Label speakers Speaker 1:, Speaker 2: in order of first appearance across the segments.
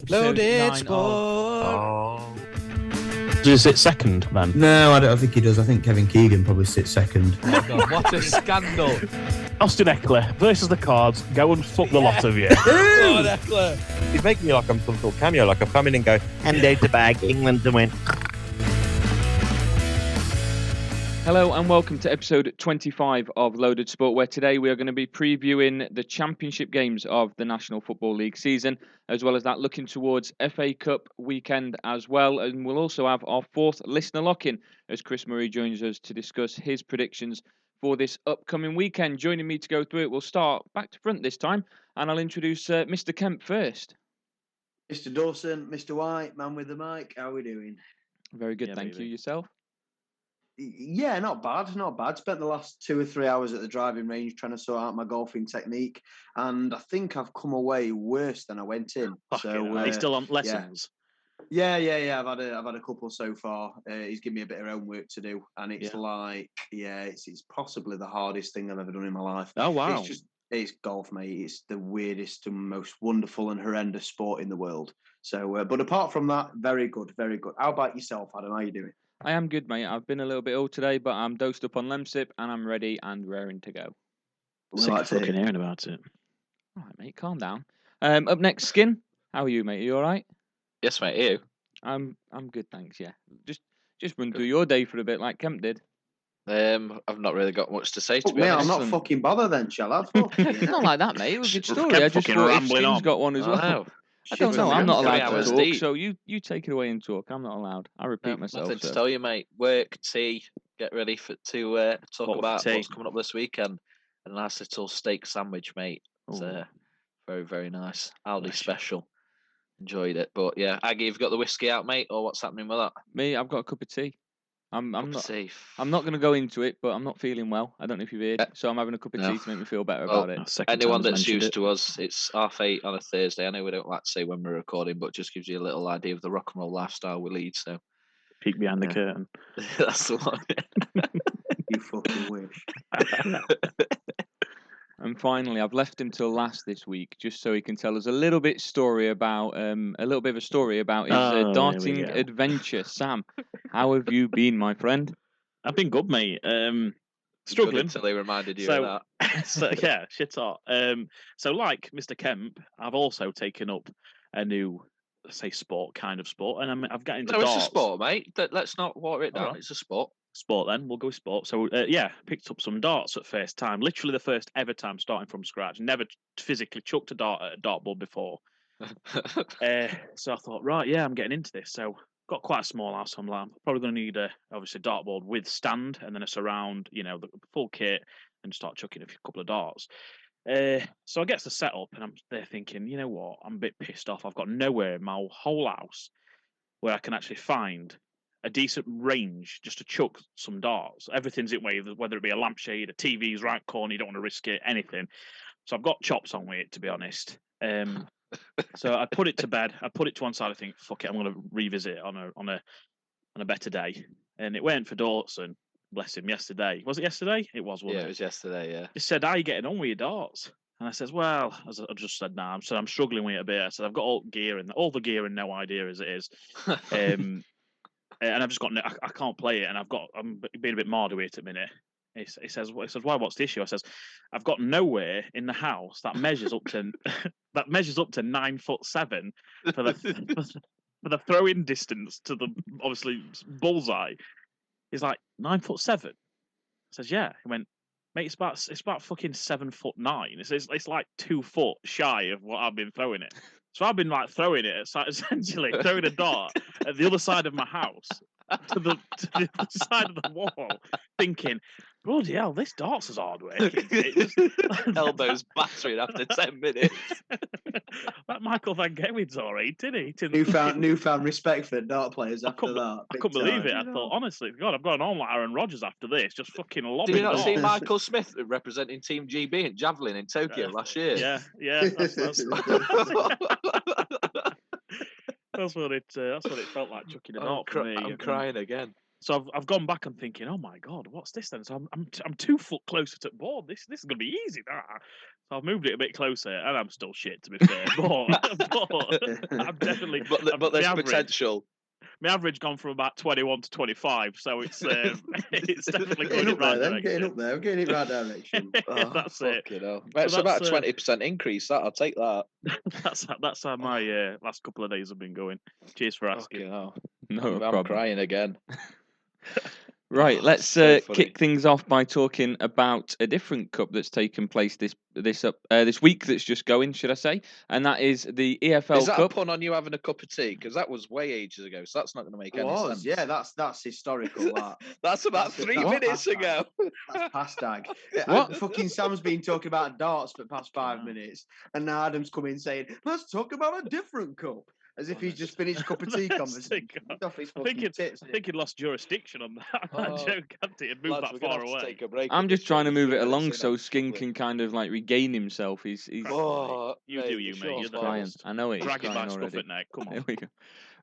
Speaker 1: Episode
Speaker 2: Loaded
Speaker 1: 9
Speaker 2: Sport.
Speaker 1: of...
Speaker 3: Does it sit second, man?
Speaker 4: No, I don't think he does. I think Kevin Keegan probably sits second.
Speaker 1: Oh my God, what a scandal.
Speaker 3: Austin Eckler versus the Cards. Go and fuck the lot of you.
Speaker 1: God, Eckler.
Speaker 5: He's making me like I'm some sort of cameo, like I've come in and go, hand out the bag, England to win.
Speaker 2: Hello and welcome to episode 25 of Loaded Sport, where today we are going to be previewing the championship games of the National Football League season, as well as that looking towards FA Cup weekend as well. And we'll also have our fourth listener lock-in as Chris Murray joins us to discuss his predictions for this upcoming weekend. Joining me to go through it, we'll start back to front this time, and I'll introduce Mr. Kemp first.
Speaker 6: Mr. Dawson, Mr. White, man with the mic, how are we doing?
Speaker 2: Very good,
Speaker 3: Yeah,
Speaker 2: thank
Speaker 3: baby.
Speaker 2: you. Yourself?
Speaker 6: Yeah, not bad, not bad. Spent the last 2 or 3 hours at the driving range trying to sort out my golfing technique, and I think I've come away worse than I went in.
Speaker 3: Are you still on lessons?
Speaker 6: Yeah. I've had a couple so far. He's given me a bit of homework to do, and it's it's possibly the hardest thing I've ever done in my life.
Speaker 3: Oh, wow.
Speaker 6: It's golf, mate. It's the weirdest and most wonderful and horrendous sport in the world. So, but apart from that, very good, very good. How about yourself, Adam? How are you doing?
Speaker 2: I am good, mate. I've been a little bit ill today, but I'm dosed up on Lemsip and I'm ready and raring to go.
Speaker 3: Sick of fucking hearing about it.
Speaker 2: All right, mate, calm down. Up next, Skin. How are you, mate? Are you all right?
Speaker 7: Yes, mate. You?
Speaker 2: I'm good, thanks. Yeah, just run through your day for a bit, like Kemp did.
Speaker 7: I've not really got much to say, to be
Speaker 6: Mate,
Speaker 7: honest.
Speaker 6: I'm not fucking bothered then, shall I?
Speaker 2: Not like that, mate. It was a good
Speaker 3: Just
Speaker 2: story.
Speaker 3: kept
Speaker 2: I just
Speaker 3: fucking
Speaker 2: thought if
Speaker 3: rambling
Speaker 2: Skin's
Speaker 3: on.
Speaker 2: got one as well.
Speaker 7: know.
Speaker 2: I don't know.
Speaker 7: We're
Speaker 2: I'm not
Speaker 7: 3
Speaker 2: allowed
Speaker 7: hours
Speaker 2: to talk,
Speaker 7: deep.
Speaker 2: so you take it away and talk. I'm not allowed. I repeat myself.
Speaker 7: Nothing to
Speaker 2: So.
Speaker 7: tell you, mate. Work, tea, get ready to talk
Speaker 3: What
Speaker 7: about
Speaker 3: for tea?
Speaker 7: what's coming up this weekend. A nice little steak sandwich, mate. It's
Speaker 2: Ooh.
Speaker 7: very, very nice. Aldi
Speaker 3: Nice.
Speaker 7: special. Enjoyed it. But yeah, Aggie, you've got the whiskey out, mate, or what's happening with that?
Speaker 2: Me, I've got a cup of tea. I'm not.
Speaker 7: Safe.
Speaker 2: I'm not going to go into it, but I'm not feeling well. I don't know if you've heard, so I'm having a cup of
Speaker 7: No.
Speaker 2: tea to make me feel better
Speaker 7: Well,
Speaker 2: about it.
Speaker 7: Anyone that's used to us, it's 8:30 on a Thursday. I know we don't like to say when we're recording, but it just gives you a little idea of the rock and roll lifestyle we lead. So
Speaker 3: Peek behind the
Speaker 6: Yeah.
Speaker 3: curtain.
Speaker 7: that's the one.
Speaker 6: You fucking wish.
Speaker 2: And finally, I've left him till last this week, just so he can tell us a little bit of a story about his
Speaker 3: Oh, here we
Speaker 2: darting
Speaker 3: go.
Speaker 2: adventure. Sam, how have you been, my friend?
Speaker 3: I've been good, mate.
Speaker 7: Good
Speaker 3: Struggling.
Speaker 7: until they reminded you
Speaker 3: So-
Speaker 7: of that.
Speaker 3: So yeah, shit hot. So like Mr. Kemp, I've also taken up a new, say, kind of sport, and I've got into
Speaker 7: No,
Speaker 3: darts.
Speaker 7: it's a sport, mate. Let's not water it down.
Speaker 3: Alright.
Speaker 7: It's a sport.
Speaker 3: Sport then, we'll go with sport. So picked up some darts at first time, literally the first ever time starting from scratch. Never physically chucked a dart at a dartboard before. So I thought, right, yeah, I'm getting into this. So got quite a small house. I'm like, I'm probably going to need obviously a dartboard with stand and then a surround, the full kit, and start chucking a couple of darts. So I get to set up and I'm there thinking, you know what, I'm a bit pissed off. I've got nowhere in my whole house where I can actually find a decent range just to chuck some darts. Everything's in way, whether it be a lampshade, a TV's right corner, you don't want to risk it, anything. So I've got chops on with it, to be honest. So I put it to bed. I put it to one side. I think, fuck it, I'm going to revisit it on a better day. And it went for Dawson, bless him, yesterday. Was it yesterday? It was, wasn't
Speaker 7: Yeah, it was yesterday. Yeah.
Speaker 3: He said, "How are you getting on with your darts?" And I says, "Well," I just said, "Nah." I'm struggling with it a bit. I said, "I've got all the gear and no idea as it is." And I've just got I can't play it, and I'm being a bit mardy with it at the minute. He says, "Why? What's the issue?" I says, "I've got nowhere in the house that measures up to 9'7" for the throw-in distance to the obviously bullseye." He's like, 9'7". I says, "Yeah." He went, "Mate, it's about fucking 7'9". It's like 2 foot shy of what I've been throwing it. So I've been like throwing it, essentially throwing a dart at the other side of my house to the other side of the wall, thinking, bloody hell, this darts is hard work.
Speaker 7: Elbows battering after 10 minutes.
Speaker 3: That Michael Van Gewend's all right, didn't he?
Speaker 6: Newfound respect for dart players after that.
Speaker 3: I couldn't believe it. I thought, honestly, God, I'm going on like Aaron Rodgers after this, just fucking
Speaker 7: Did
Speaker 3: lobbing
Speaker 7: you not see
Speaker 3: darts.
Speaker 7: Michael Smith representing Team GB in javelin in Tokyo last year?
Speaker 3: Yeah, that's what it felt like chucking a dart for me.
Speaker 7: I'm crying again.
Speaker 3: So I've gone back and thinking, oh my God, what's this then? So I'm 2 foot closer to the board. This is gonna be easy. So I've moved it a bit closer, and I'm still shit, to be fair. But I'm definitely.
Speaker 7: But there's
Speaker 3: my average,
Speaker 7: potential.
Speaker 3: My average gone from about 21 to 25, so it's it's definitely going
Speaker 6: Getting
Speaker 3: in
Speaker 6: up
Speaker 3: the right
Speaker 6: there, then.
Speaker 3: direction.
Speaker 6: Getting up there. Getting it right direction.
Speaker 3: That's it.
Speaker 7: You know, it's about a 20% increase. That I'll take that.
Speaker 3: That's how my last couple of days have been going. Cheers for asking.
Speaker 7: Okay, no
Speaker 2: No
Speaker 7: I'm
Speaker 2: problem.
Speaker 7: crying again.
Speaker 2: Right, let's
Speaker 7: so funny.
Speaker 2: kick things off by talking about a different cup that's taken place this week that's just going, should I say? And that is the EFL
Speaker 7: Is that
Speaker 2: Cup.
Speaker 7: a pun on you having a cup of tea? Because that was way ages ago, so that's not going to make any sense.
Speaker 6: Yeah, that's historical. That.
Speaker 7: That's about
Speaker 6: That's-
Speaker 7: 3
Speaker 6: that's
Speaker 7: minutes
Speaker 6: past that.
Speaker 7: ago.
Speaker 6: That's past dag.
Speaker 2: What?
Speaker 6: Fucking Sam's been talking about darts for the past 5 minutes, and now Adam's come in saying, "Let's talk about a different cup," as if he's just finished cup of tea conversation. He's off his fucking tits.
Speaker 3: I think he lost jurisdiction on that
Speaker 7: Oh,
Speaker 3: joke, hadn't he? It moved
Speaker 7: Lads,
Speaker 3: that
Speaker 7: we're gonna
Speaker 3: far
Speaker 7: have to
Speaker 3: away.
Speaker 7: take a break.
Speaker 2: I'm
Speaker 7: at
Speaker 2: just
Speaker 7: this
Speaker 2: trying to
Speaker 7: point.
Speaker 2: move it
Speaker 7: 3
Speaker 2: along
Speaker 7: minutes
Speaker 2: so
Speaker 7: in, I'm
Speaker 2: Skin
Speaker 7: struggling.
Speaker 2: can kind of like regain himself. He's
Speaker 7: Oh,
Speaker 3: You do you, mate. You're the
Speaker 2: trying.
Speaker 3: best.
Speaker 2: I know it. He's
Speaker 3: Dragging
Speaker 2: trying
Speaker 3: my
Speaker 2: already.
Speaker 3: stuff at neck. Come
Speaker 2: There
Speaker 3: on.
Speaker 2: we go.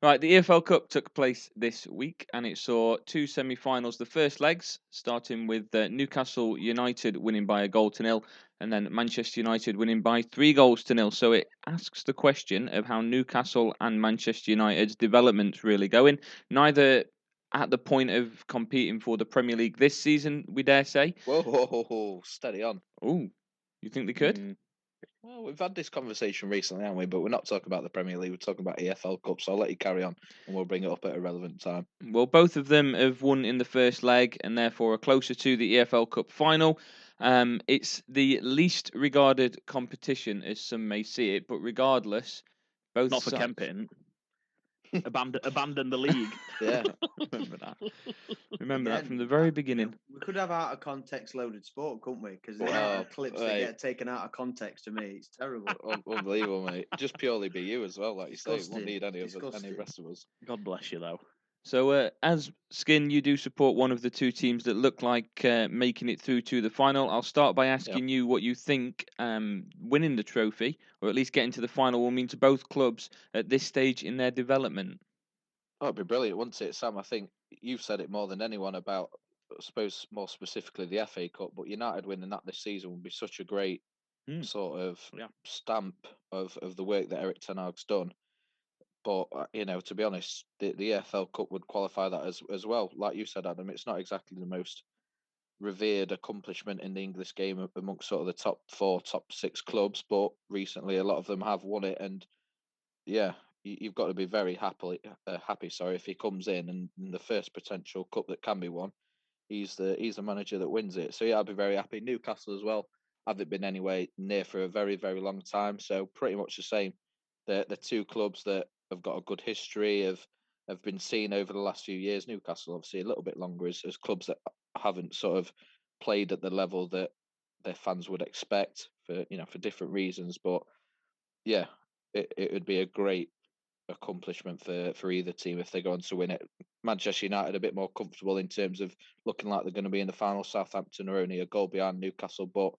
Speaker 2: Right, the EFL Cup took place this week and it saw 2 semi-finals. The first legs, starting with Newcastle United winning by 1-0, and then Manchester United winning by 3-0. So it asks the question of how Newcastle and Manchester United's development's really going. Neither at the point of competing for the Premier League this season, we dare say.
Speaker 7: Whoa, steady on.
Speaker 2: Oh, you think they could?
Speaker 3: Mm.
Speaker 7: Well, we've had this conversation recently, haven't we? But we're not talking about the Premier League. We're talking about EFL Cup. So I'll let you carry on, and we'll bring it up at a relevant time.
Speaker 2: Well, both of them have won in the first leg and therefore are closer to the EFL Cup final. It's the least regarded competition, as some may see it, but regardless, both
Speaker 3: Not for
Speaker 2: sides...
Speaker 3: Kempin. Abandon the league.
Speaker 7: Yeah.
Speaker 2: Remember that. Remember that
Speaker 6: Again,
Speaker 2: from the very beginning.
Speaker 6: We could have out of context loaded sport, couldn't we? Because the
Speaker 7: Wow,
Speaker 6: amount of clips that
Speaker 7: right.
Speaker 6: get taken out of context to me, it's terrible.
Speaker 7: Unbelievable, mate. Just purely be you as well, like you say.
Speaker 6: Disgusting.
Speaker 7: Won't need any
Speaker 6: Disgusting.
Speaker 7: rest of us.
Speaker 3: God bless you, though.
Speaker 2: So, as Skin, you do support one of the two teams that look like making it through to the final. I'll start by asking you what you think winning the trophy, or at least getting to the final, will mean to both clubs at this stage in their development.
Speaker 7: Oh, it'd be brilliant, wouldn't it, Sam? I think you've said it more than anyone about, I suppose, more specifically the FA Cup, but United winning that this season would be such a great sort of stamp of the work that Eric Ten Hag's done. But, to be honest, the EFL Cup would qualify that as well. Like you said, Adam, it's not exactly the most revered accomplishment in the English game amongst sort of the top 4, top 6 clubs, but recently a lot of them have won it, and yeah, you've got to be very happy. If he comes in and the first potential cup that can be won, he's the manager that wins it. So yeah, I'd be very happy. Newcastle as well haven't been anywhere near for a very, very long time. So pretty much the same. The two clubs that have got a good history have been seen over the last few years. Newcastle obviously a little bit longer as clubs that haven't sort of played at the level that their fans would expect for different reasons. But yeah, it would be a great accomplishment for either team if they go on to win it. Manchester United a bit more comfortable in terms of looking like they're going to be in the final. Southampton are only a goal behind Newcastle, but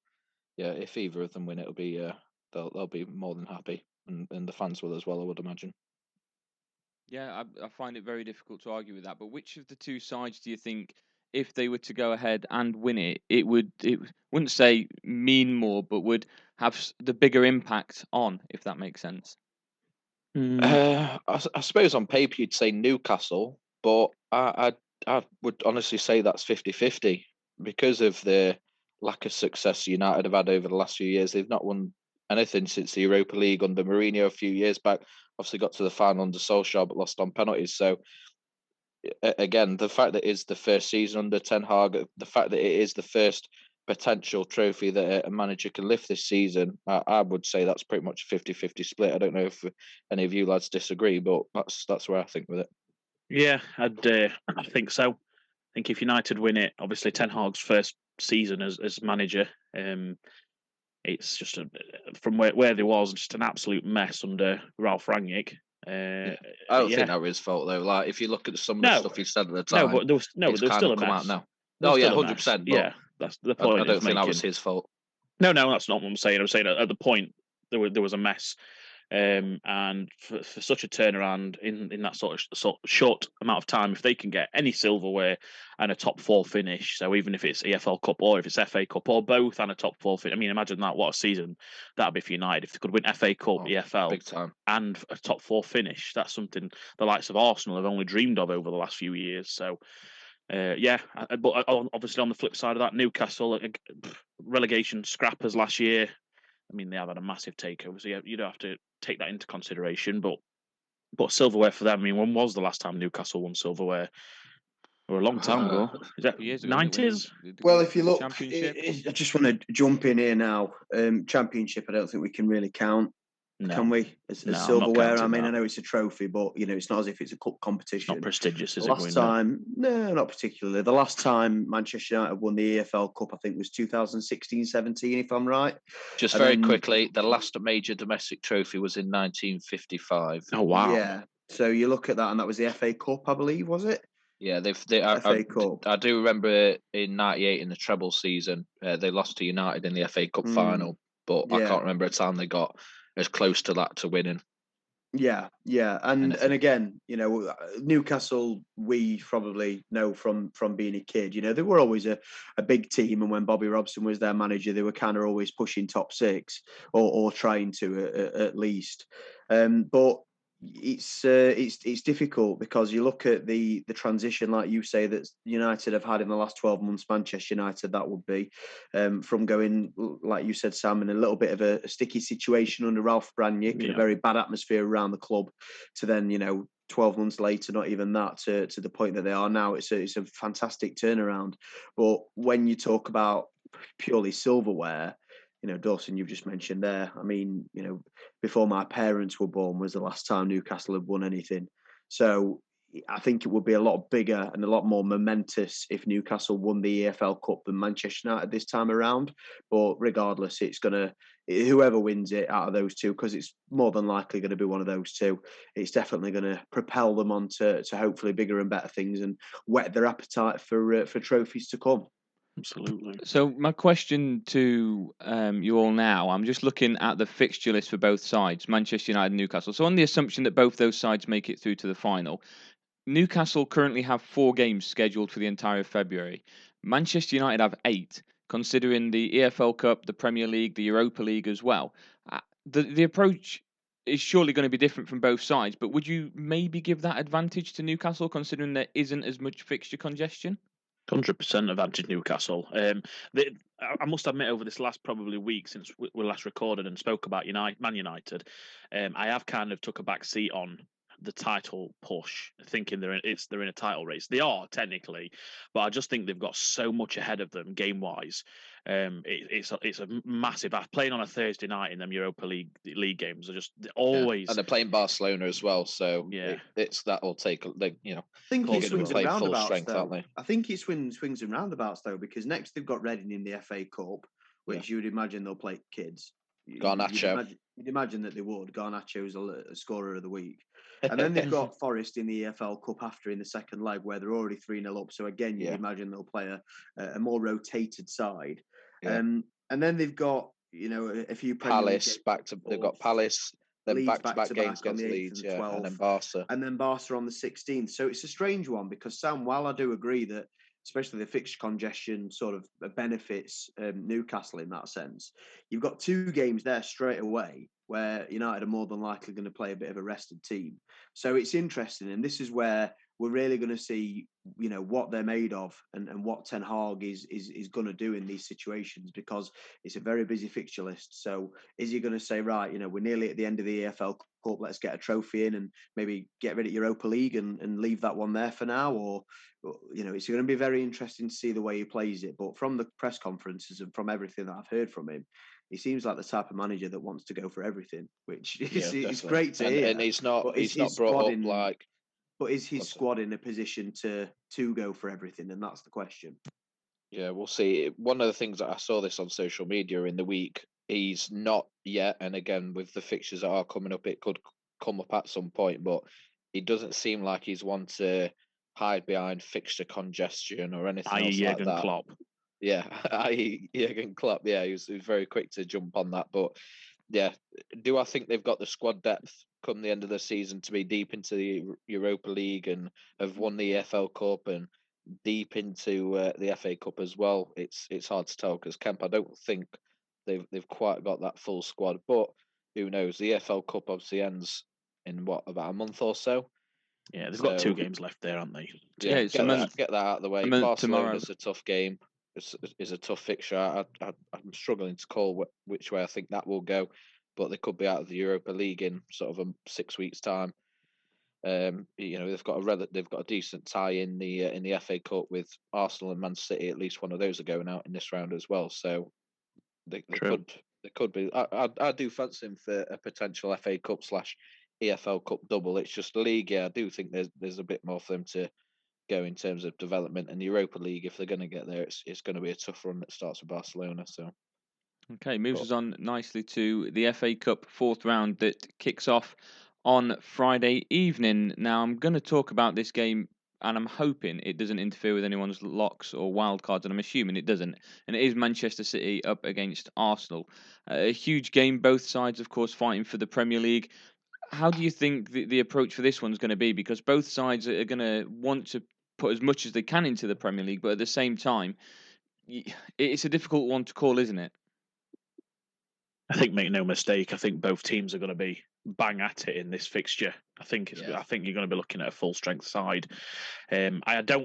Speaker 7: yeah, if either of them win, it'll be they'll be more than happy, and the fans will as well, I would imagine.
Speaker 2: Yeah, I find it very difficult to argue with that. But which of the two sides do you think, if they were to go ahead and win it, it wouldn't say mean more, but would have the bigger impact on, if that makes sense?
Speaker 7: I suppose on paper you'd say Newcastle, but I would honestly say that's 50-50 because of the lack of success United have had over the last few years. They've not won anything since the Europa League under Mourinho a few years back. Obviously got to the final under Solskjaer, but lost on penalties. So again, the fact that it's the first season under Ten Hag, the fact that it is the first potential trophy that a manager can lift this season, I would say that's pretty much a 50-50 split. I don't know if any of you lads disagree, but that's where I think with it.
Speaker 3: Yeah, I think so. I think if United win it, obviously Ten Hag's first season as manager, it's just from where there was just an absolute mess under Ralph Rangnick.
Speaker 7: I don't think that was his fault though. Like if you look at some of the stuff he said at the time,
Speaker 3: but there was still a mess.
Speaker 7: Now. Oh yeah, 100%.
Speaker 3: Yeah, that's the point.
Speaker 7: I don't think that was his fault.
Speaker 3: No, that's not what I'm saying. I'm saying at the point there was a mess. And for such a turnaround in that sort of short amount of time, if they can get any silverware and a top 4 finish, so even if it's EFL Cup or if it's FA Cup or both and a top 4 finish, I mean, imagine that, what a season that'd be for United if they could win FA Cup, EFL,
Speaker 7: big time,
Speaker 3: and a top 4 finish. That's something the likes of Arsenal have only dreamed of over the last few years. So. But obviously on the flip side of that, Newcastle relegation scrappers last year. I mean, they have had a massive takeover, so you don't have to take that into consideration. But silverware for them. I mean, when was the last time Newcastle won silverware? Or a long time ago. Is that 90s?
Speaker 6: Well, if you look,
Speaker 2: Championship.
Speaker 6: I just want to jump in here now. Championship, I don't think we can really count.
Speaker 3: No.
Speaker 6: Can we? As silverware, I mean, I know it's a trophy, but it's not as if it's a cup competition.
Speaker 3: Not prestigious, is it?
Speaker 6: Last time, no, not particularly. The last time Manchester United won the EFL Cup, I think, was 2016-17, if I'm right.
Speaker 7: Just very quickly, the last major domestic trophy was in 1955.
Speaker 3: Oh wow!
Speaker 6: Yeah. So you look at that, and that was the FA Cup, I believe, was it?
Speaker 7: Yeah,
Speaker 6: FA Cup.
Speaker 7: I do remember in '98 in the treble season, they lost to United in the FA Cup final, but I can't remember a time they got as close to that to winning.
Speaker 6: Yeah, and again, Newcastle, we probably know from being a kid, they were always a big team, and when Bobby Robson was their manager, they were kind of always pushing top 6 or trying to at least. But it's difficult because you look at the transition, like you say, that United have had in the last 12 months. Manchester United, that would be from going, like you said, Sam, in a little bit of a sticky situation under Ralph Rangnick, in a very bad atmosphere around the club, to then 12 months later, not even that, to the point that they are now. It's a fantastic turnaround. But when you talk about purely silverware, Dawson, you've just mentioned there. I mean, before my parents were born was the last time Newcastle had won anything. So I think it would be a lot bigger and a lot more momentous if Newcastle won the EFL Cup than Manchester United this time around. But regardless, it's whoever wins it out of those two, because it's more than likely going to be one of those two, it's definitely going to propel them on to hopefully bigger and better things and whet their appetite for trophies to come.
Speaker 3: Absolutely.
Speaker 2: So my question to you all now, I'm just looking at the fixture list for both sides, Manchester United and Newcastle. So on the assumption that both those sides make it through to the final, Newcastle currently have 4 games scheduled for the entire February. Manchester United have 8, considering the EFL Cup, the Premier League, the Europa League as well. The approach is surely going to be different from both sides, but would you maybe give that advantage to Newcastle, considering there isn't as much fixture congestion?
Speaker 3: 100% advantage Newcastle. I must admit, over this last probably week since we last recorded and spoke about Man United, I have kind of took a back seat on the title push, thinking they're in a title race. They are technically, but I just think they've got so much ahead of them game wise. It's a massive. Playing on a Thursday night in them Europa League games are just always,
Speaker 7: and they're playing Barcelona as well. So it's that'll take
Speaker 6: I think it swings and roundabouts,
Speaker 7: strength,
Speaker 6: though.
Speaker 7: aren't they?
Speaker 6: I think it swings and roundabouts though, because next they've got Reading in the FA Cup, which you would imagine they'll play kids.
Speaker 7: Garnacho.
Speaker 6: You'd imagine that they would. Garnacho's a scorer of the week. And then they've got Forest in the EFL Cup after in the second leg, where they're already 3-0 up. So again, you'd imagine they'll play a more rotated side.
Speaker 7: Yeah.
Speaker 6: And then they've got a few
Speaker 7: Palace they've got Palace, then back-to-back games against
Speaker 6: the
Speaker 7: Leeds,
Speaker 6: and the 12th,
Speaker 7: and then Barca.
Speaker 6: And then Barca on the 16th. So it's a strange one because, Sam, while I do agree that especially the fixture congestion sort of benefits Newcastle in that sense, you've got 2 games there straight away where United are more than likely going to play a bit of a rested team. So it's interesting, and this is where we're really going to see, what they're made of and what Ten Hag is going to do in these situations, because it's a very busy fixture list. So is he going to say, right, we're nearly at the end of the EFL Cup, let's get a trophy in and maybe get rid of Europa League and leave that one there for now? Or it's going to be very interesting to see the way he plays it. But from the press conferences and from everything that I've heard from him, he seems like the type of manager that wants to go for everything, which is great to hear.
Speaker 7: And he's not brought up like.
Speaker 6: But is his squad in a position to go for everything? And that's the question.
Speaker 7: Yeah, we'll see. One of the things that I saw this on social media in the week, he's not yet, and again with the fixtures that are coming up, it could come up at some point, but it doesn't seem like he's one to hide behind fixture congestion or anything else like that.
Speaker 3: Klopp.
Speaker 7: Yeah, i.e. Jurgen Klopp. Yeah, he was very quick to jump on that. But do I think they've got the squad depth come the end of the season to be deep into the Europa League and have won the EFL Cup and deep into the FA Cup as well? It's hard to tell because Kemp, I don't think they've quite got that full squad. But who knows? The EFL Cup obviously ends in about a month or so.
Speaker 3: Yeah, they've got 2 games left there, haven't they?
Speaker 2: Yeah, it's a month.
Speaker 7: Get that out of the way. Barcelona's a tough game. Is a tough fixture. I'm struggling to call which way I think that will go, but they could be out of the Europa League in sort of 6 weeks' time. They've got a decent tie in the FA Cup with Arsenal and Man City. At least one of those are going out in this round as well. So they could be. I do fancy them for a potential FA Cup / EFL Cup double. It's just the league. Yeah, I do think there's a bit more for them to go in terms of development. And the Europa League, if they're going to get there, it's going to be a tough run that starts with Barcelona. So.
Speaker 2: Okay, moves us on nicely to the FA Cup 4th round that kicks off on Friday evening. Now, I'm going to talk about this game, and I'm hoping it doesn't interfere with anyone's locks or wildcards, and I'm assuming it doesn't. And it is Manchester City up against Arsenal. A huge game, both sides, of course, fighting for the Premier League. How do you think the approach for this one's going to be? Because both sides are going to want to put as much as they can into the Premier League, but at the same time, it's a difficult one to call, isn't it?
Speaker 3: I think, make no mistake, I think both teams are going to be bang at it in this fixture. I think you're going to be looking at a full strength side. I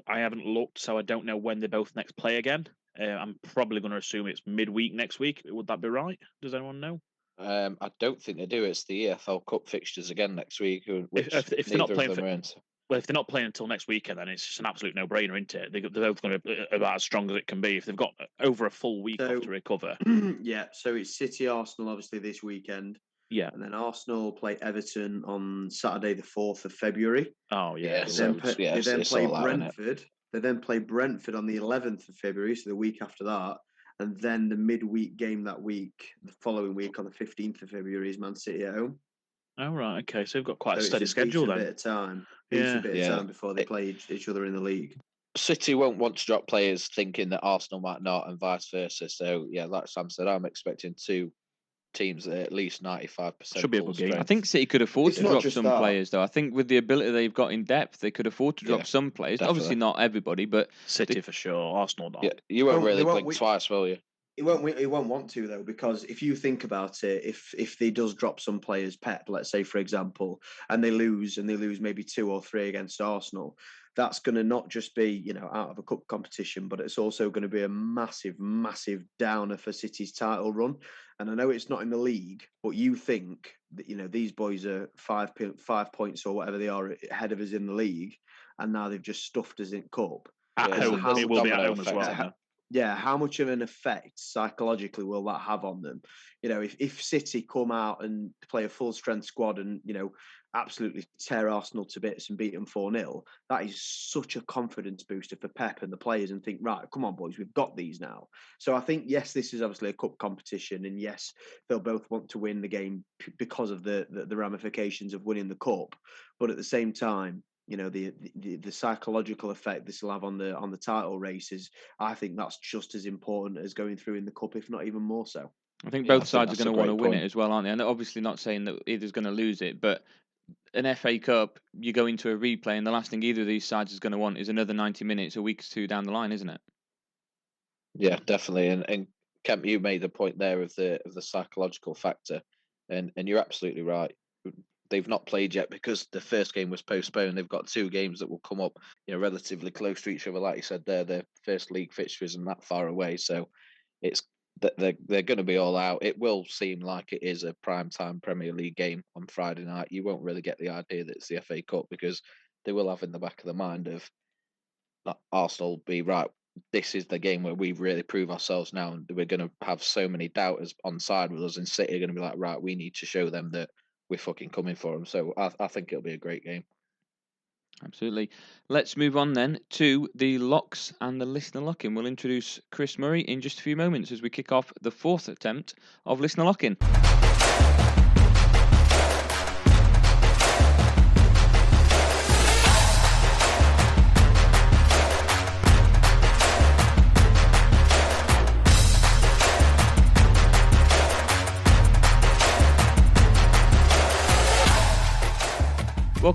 Speaker 3: haven't looked, so I don't know when they both next play again. I'm probably going to assume it's midweek next week. Would that be right? Does anyone know?
Speaker 7: I don't think they do. It's the EFL Cup fixtures again next week.
Speaker 3: If they're not playing well, if they're not playing until next weekend, then it's just an absolute no-brainer, isn't it? They're both going to be about as strong as it can be if they've got over a full week off to recover.
Speaker 6: Yeah, so it's City Arsenal obviously this weekend.
Speaker 3: Yeah,
Speaker 6: and then Arsenal play Everton on Saturday, the 4th of February.
Speaker 3: Oh yeah,
Speaker 6: they then play Brentford. They then play Brentford on the 11th of February, so the week after that. And then the midweek game that week, the following week on the 15th of February, is Man City at home.
Speaker 3: Oh, right. Okay. So they've got quite a steady schedule then.
Speaker 6: A bit of time. A bit of time before they play each other in the league.
Speaker 7: City won't want to drop players thinking that Arsenal might not and vice versa. So, yeah, like Sam said, I'm expecting 2 teams at least 95%.
Speaker 3: Should be a good game.
Speaker 2: I think City could afford to drop some players, though. I think with the ability they've got in depth, they could afford to drop some players.
Speaker 7: Definitely.
Speaker 2: Obviously not everybody, but...
Speaker 3: City for sure, Arsenal not.
Speaker 7: Yeah, you won't really blink twice, will you?
Speaker 6: He won't want to, though, because if you think about it, if he does drop some players, Pep, let's say, for example, and they lose maybe 2 or 3 against Arsenal, that's going to not just be, out of a cup competition, but it's also going to be a massive, massive downer for City's title run. And I know it's not in the league, but you think that, these boys are 5 points or whatever they are ahead of us in the league, and now they've just stuffed us in cup.
Speaker 3: At home, it will be at home as well.
Speaker 6: Yeah, how much of an effect psychologically will that have on them? If City come out and play a full strength squad and, absolutely tear Arsenal to bits and beat them 4-0, that is such a confidence booster for Pep and the players and think, right, come on, boys, we've got these now. So I think, yes, this is obviously a cup competition and yes, they'll both want to win the game because of the ramifications of winning the cup. But at the same time, the psychological effect this will have on the title races, I think that's just as important as going through in the cup, if not even more so.
Speaker 2: I think both sides are going to want to win it as well, aren't they? And they're obviously not saying that either's going to lose it, but an FA Cup, you go into a replay, and the last thing either of these sides is going to want is another 90 minutes, a week or 2 down the line, isn't it?
Speaker 7: Yeah, definitely. And Kemp, you made the point there of the psychological factor, and you're absolutely right. They've not played yet because the first game was postponed. They've got 2 games that will come up, relatively close to each other. Like you said, their first league fixture isn't that far away, so it's they're going to be all out. It will seem like it is a prime-time Premier League game on Friday night. You won't really get the idea that it's the FA Cup because they will have in the back of the mind of Arsenal be right. This is the game where we really prove ourselves now, and we're going to have so many doubters on side with us, and City are going to be like, right, we need to show them that we're fucking coming for them. So I think it'll be a great game.
Speaker 2: Absolutely. Let's move on then to the locks and the listener lock-in. We'll introduce Chris Murray in just a few moments as we kick off the 4th attempt of listener lock-in.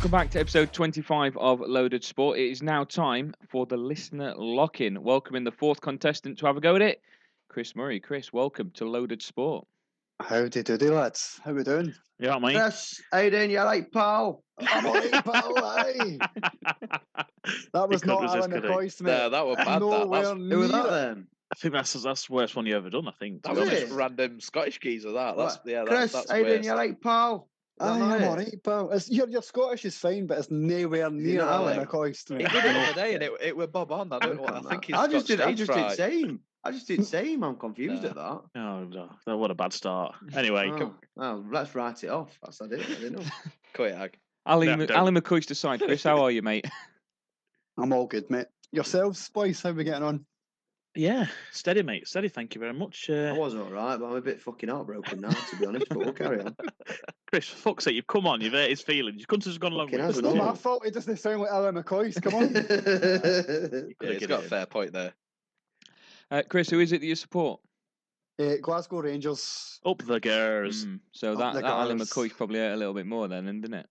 Speaker 2: Welcome back to episode 25 of Loaded Sport. It is now time for the listener lock-in. Welcoming the fourth contestant to have a go at it, Chris Murray. Chris, welcome to Loaded Sport.
Speaker 8: Howdy doody, lads. How we doing?
Speaker 3: Yeah, mate.
Speaker 6: Chris, how you doing? You alright, pal?
Speaker 8: I'm all right, pal, aye. That was not Alan McCoist, mate.
Speaker 7: No, that was bad.
Speaker 8: Nowhere
Speaker 6: Who was that
Speaker 8: near it.
Speaker 6: then?
Speaker 3: I think that's the worst one you ever done. I think.
Speaker 7: That
Speaker 3: to
Speaker 7: was
Speaker 3: be
Speaker 6: Was
Speaker 7: just
Speaker 3: honest.
Speaker 6: it?
Speaker 7: random Scottish geezer. That's yeah.
Speaker 6: Chris,
Speaker 7: That's
Speaker 6: how you doing?
Speaker 7: worse.
Speaker 6: You alright, pal?
Speaker 8: Aye, I'm all right, pal. Your Scottish is fine, but it's nowhere near
Speaker 6: not
Speaker 8: Alan
Speaker 6: Alan?
Speaker 8: McCoist,
Speaker 7: He
Speaker 8: mate.
Speaker 7: did it the other day, and it were Bob on. I don't know. I think he's
Speaker 6: I
Speaker 7: got
Speaker 6: just did
Speaker 7: stage fright.
Speaker 6: same. I just did same. I'm confused
Speaker 7: No.
Speaker 6: at that.
Speaker 3: Oh, no, what a bad start. Anyway,
Speaker 6: Oh, let's write it off. That's it. I didn't know.
Speaker 7: Quite ag.
Speaker 2: Ali,
Speaker 3: No, don't.
Speaker 2: Ali McCoist aside, Chris, how are you, mate?
Speaker 8: I'm all good, mate. Yourselves, boys, how we getting on?
Speaker 3: yeah, steady, mate. Steady. Thank you very much.
Speaker 6: I was all right, but I'm a bit fucking heartbroken now, to be honest. But we'll carry on.
Speaker 3: Chris, for fuck's sake, you've come on. You've hurt his feelings. You couldn't have just gone along
Speaker 6: Fucking
Speaker 3: with
Speaker 6: hell,
Speaker 3: it.
Speaker 8: It's
Speaker 3: could
Speaker 8: not
Speaker 3: you?
Speaker 8: my fault. It doesn't sound like Alan McCoist. Come on.
Speaker 7: Yeah, he's
Speaker 3: get
Speaker 7: got
Speaker 3: it
Speaker 7: a
Speaker 3: in.
Speaker 7: fair point there.
Speaker 2: Chris, who is it that you support?
Speaker 8: Glasgow Rangers.
Speaker 3: Up the girls.
Speaker 2: So
Speaker 8: Up
Speaker 2: that
Speaker 8: the
Speaker 2: Ali
Speaker 8: Gars.
Speaker 2: McCoist probably hurt a little bit more then, didn't it?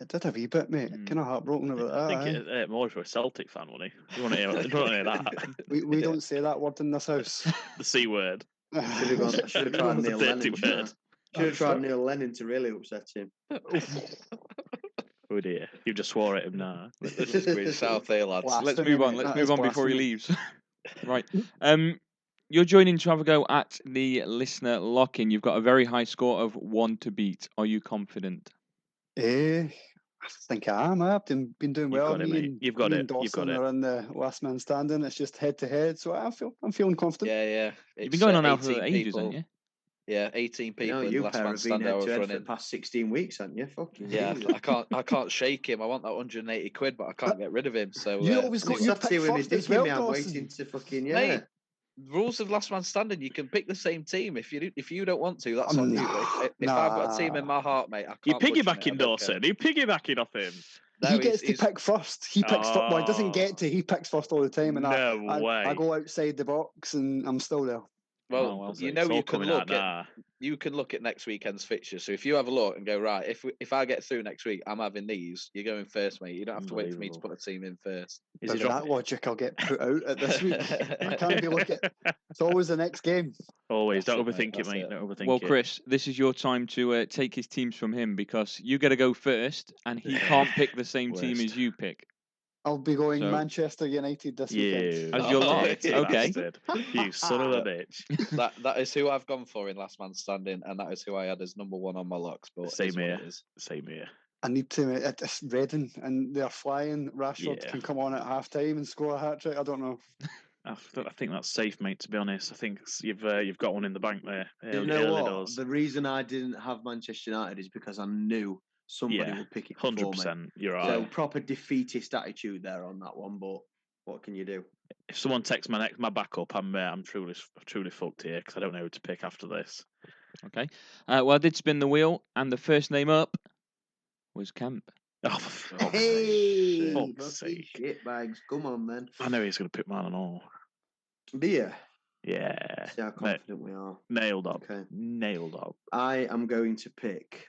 Speaker 8: It did a wee bit, mate. Kind of heartbroken about that.
Speaker 3: I think
Speaker 8: aye.
Speaker 3: it hurt more for a Celtic fan, wasn't he? You want to hear, you don't want to hear that?
Speaker 8: We don't say that word in this house.
Speaker 3: The C word.
Speaker 6: Should have tried Neil
Speaker 3: Dirty
Speaker 6: Lennon.
Speaker 3: word.
Speaker 6: Should have tried Neil Lennon to really upset him.
Speaker 3: Oh dear, you just swore at him now.
Speaker 7: This is Green South here, lads.
Speaker 8: Blasphemy,
Speaker 2: Let's move on.
Speaker 8: mate.
Speaker 2: Let's
Speaker 8: That
Speaker 2: move
Speaker 8: is
Speaker 2: on before he
Speaker 8: blasphemy.
Speaker 2: leaves. Right. You're joining to have a go at the listener lock-in. You've got a very high score of 1 to beat. Are you confident?
Speaker 8: I think I am. I've been doing
Speaker 3: You've
Speaker 8: well.
Speaker 3: got it,
Speaker 8: Me
Speaker 3: mate.
Speaker 8: and-
Speaker 3: You've got
Speaker 8: me
Speaker 3: it.
Speaker 8: and
Speaker 3: You've got
Speaker 8: Dawson
Speaker 3: it.
Speaker 8: are in the last man standing. It's just head to head, so I'm feeling confident.
Speaker 7: Yeah.
Speaker 2: You've
Speaker 7: It's,
Speaker 2: been going on now
Speaker 7: 18
Speaker 2: for ages,
Speaker 7: people.
Speaker 2: haven't you?
Speaker 7: Yeah, 18
Speaker 6: You
Speaker 7: people
Speaker 6: know,
Speaker 7: in
Speaker 6: you
Speaker 7: the last
Speaker 6: pair
Speaker 7: man
Speaker 6: have been
Speaker 7: stand I
Speaker 6: head
Speaker 7: was
Speaker 6: to head for
Speaker 7: running.
Speaker 6: the past 16 weeks, haven't you? Fucking
Speaker 7: Yeah,
Speaker 6: Jesus.
Speaker 7: I can't shake him. I want that 180 quid, but I can't get rid of him. So
Speaker 8: You always got
Speaker 6: It's
Speaker 8: your
Speaker 6: up
Speaker 8: pick
Speaker 6: to him
Speaker 8: first
Speaker 6: with
Speaker 8: as well,
Speaker 6: me. I'm
Speaker 8: Dawson.
Speaker 6: waiting to fucking
Speaker 7: Mate, rules of last man standing. You can pick the same team if you don't want to. That's on you. But if I've got a team in my heart, mate, I can't.
Speaker 3: You're
Speaker 7: budge from it, I
Speaker 3: piggybacking,
Speaker 7: don't care.
Speaker 3: Dawson. You're piggybacking off him.
Speaker 7: No,
Speaker 8: He
Speaker 7: he's-
Speaker 8: gets to
Speaker 7: he's-
Speaker 8: pick first. He picks first. Well, he doesn't
Speaker 3: Oh.
Speaker 8: get to. He picks first all the time, and
Speaker 3: No
Speaker 8: I
Speaker 3: way.
Speaker 8: go outside the box, and I'm still there.
Speaker 7: Well,
Speaker 3: Oh,
Speaker 7: you
Speaker 3: it's
Speaker 7: know
Speaker 3: all
Speaker 7: you can
Speaker 3: coming out
Speaker 7: look at
Speaker 3: now.
Speaker 7: you can look at next weekend's fixtures. So if you have a look and go right, if I get through next week, I'm having these. You're going first, mate. You don't have to wait for me to
Speaker 3: Unbelievable.
Speaker 7: put a team in first.
Speaker 3: Is
Speaker 8: But
Speaker 3: he
Speaker 8: with
Speaker 3: dropping?
Speaker 8: that logic, I'll get put out at this week. I can't be looking. It's always the next game.
Speaker 3: Always.
Speaker 7: That's
Speaker 3: Don't
Speaker 7: it, mate,
Speaker 3: overthink it,
Speaker 7: that's
Speaker 3: mate.
Speaker 7: it.
Speaker 3: Don't overthink
Speaker 2: Well,
Speaker 3: it.
Speaker 2: Chris, this is your time to take his teams from him because you got to go first, and he can't pick the same team
Speaker 3: Worst.
Speaker 2: as you pick.
Speaker 8: I'll be going
Speaker 2: So-
Speaker 8: Manchester United this
Speaker 3: You.
Speaker 8: weekend.
Speaker 2: As your lock?
Speaker 3: dirty
Speaker 2: Okay.
Speaker 3: bastard. You son of a bitch.
Speaker 7: That is who I've gone for in last man standing, and that is who I had as number one on my locks. But
Speaker 3: Same
Speaker 7: it's what
Speaker 3: here.
Speaker 7: it is.
Speaker 3: Same here.
Speaker 8: I need to. It's Reading, and they're flying. Rashford
Speaker 3: Yeah.
Speaker 8: can come on at half time and score a hat trick. I don't know.
Speaker 3: I think that's safe, mate. To be honest, I think you've got one in the bank there.
Speaker 6: You
Speaker 3: Early-
Speaker 6: know
Speaker 3: early
Speaker 6: what?
Speaker 3: doors.
Speaker 6: The reason I didn't have Manchester United is because I knew somebody
Speaker 3: Yeah,
Speaker 6: would pick it for me.
Speaker 3: 100%. You're right.
Speaker 6: So proper defeatist attitude there on that one, but what can you do?
Speaker 3: If someone takes my backup, I'm truly fucked here because I don't know who to pick after this.
Speaker 2: Okay. Well, I did spin the wheel, and the first name up was Kemp.
Speaker 3: Oh, for fuck's sake.
Speaker 6: Hey,
Speaker 3: fuck's
Speaker 6: fucking
Speaker 3: sake.
Speaker 6: shit bags. Come on, man.
Speaker 3: I know he's going to pick mine and all.
Speaker 6: Do you?
Speaker 3: Yeah.
Speaker 6: See how confident we are.
Speaker 3: Nailed up.
Speaker 6: Okay.
Speaker 3: Nailed up.
Speaker 6: I am going to pick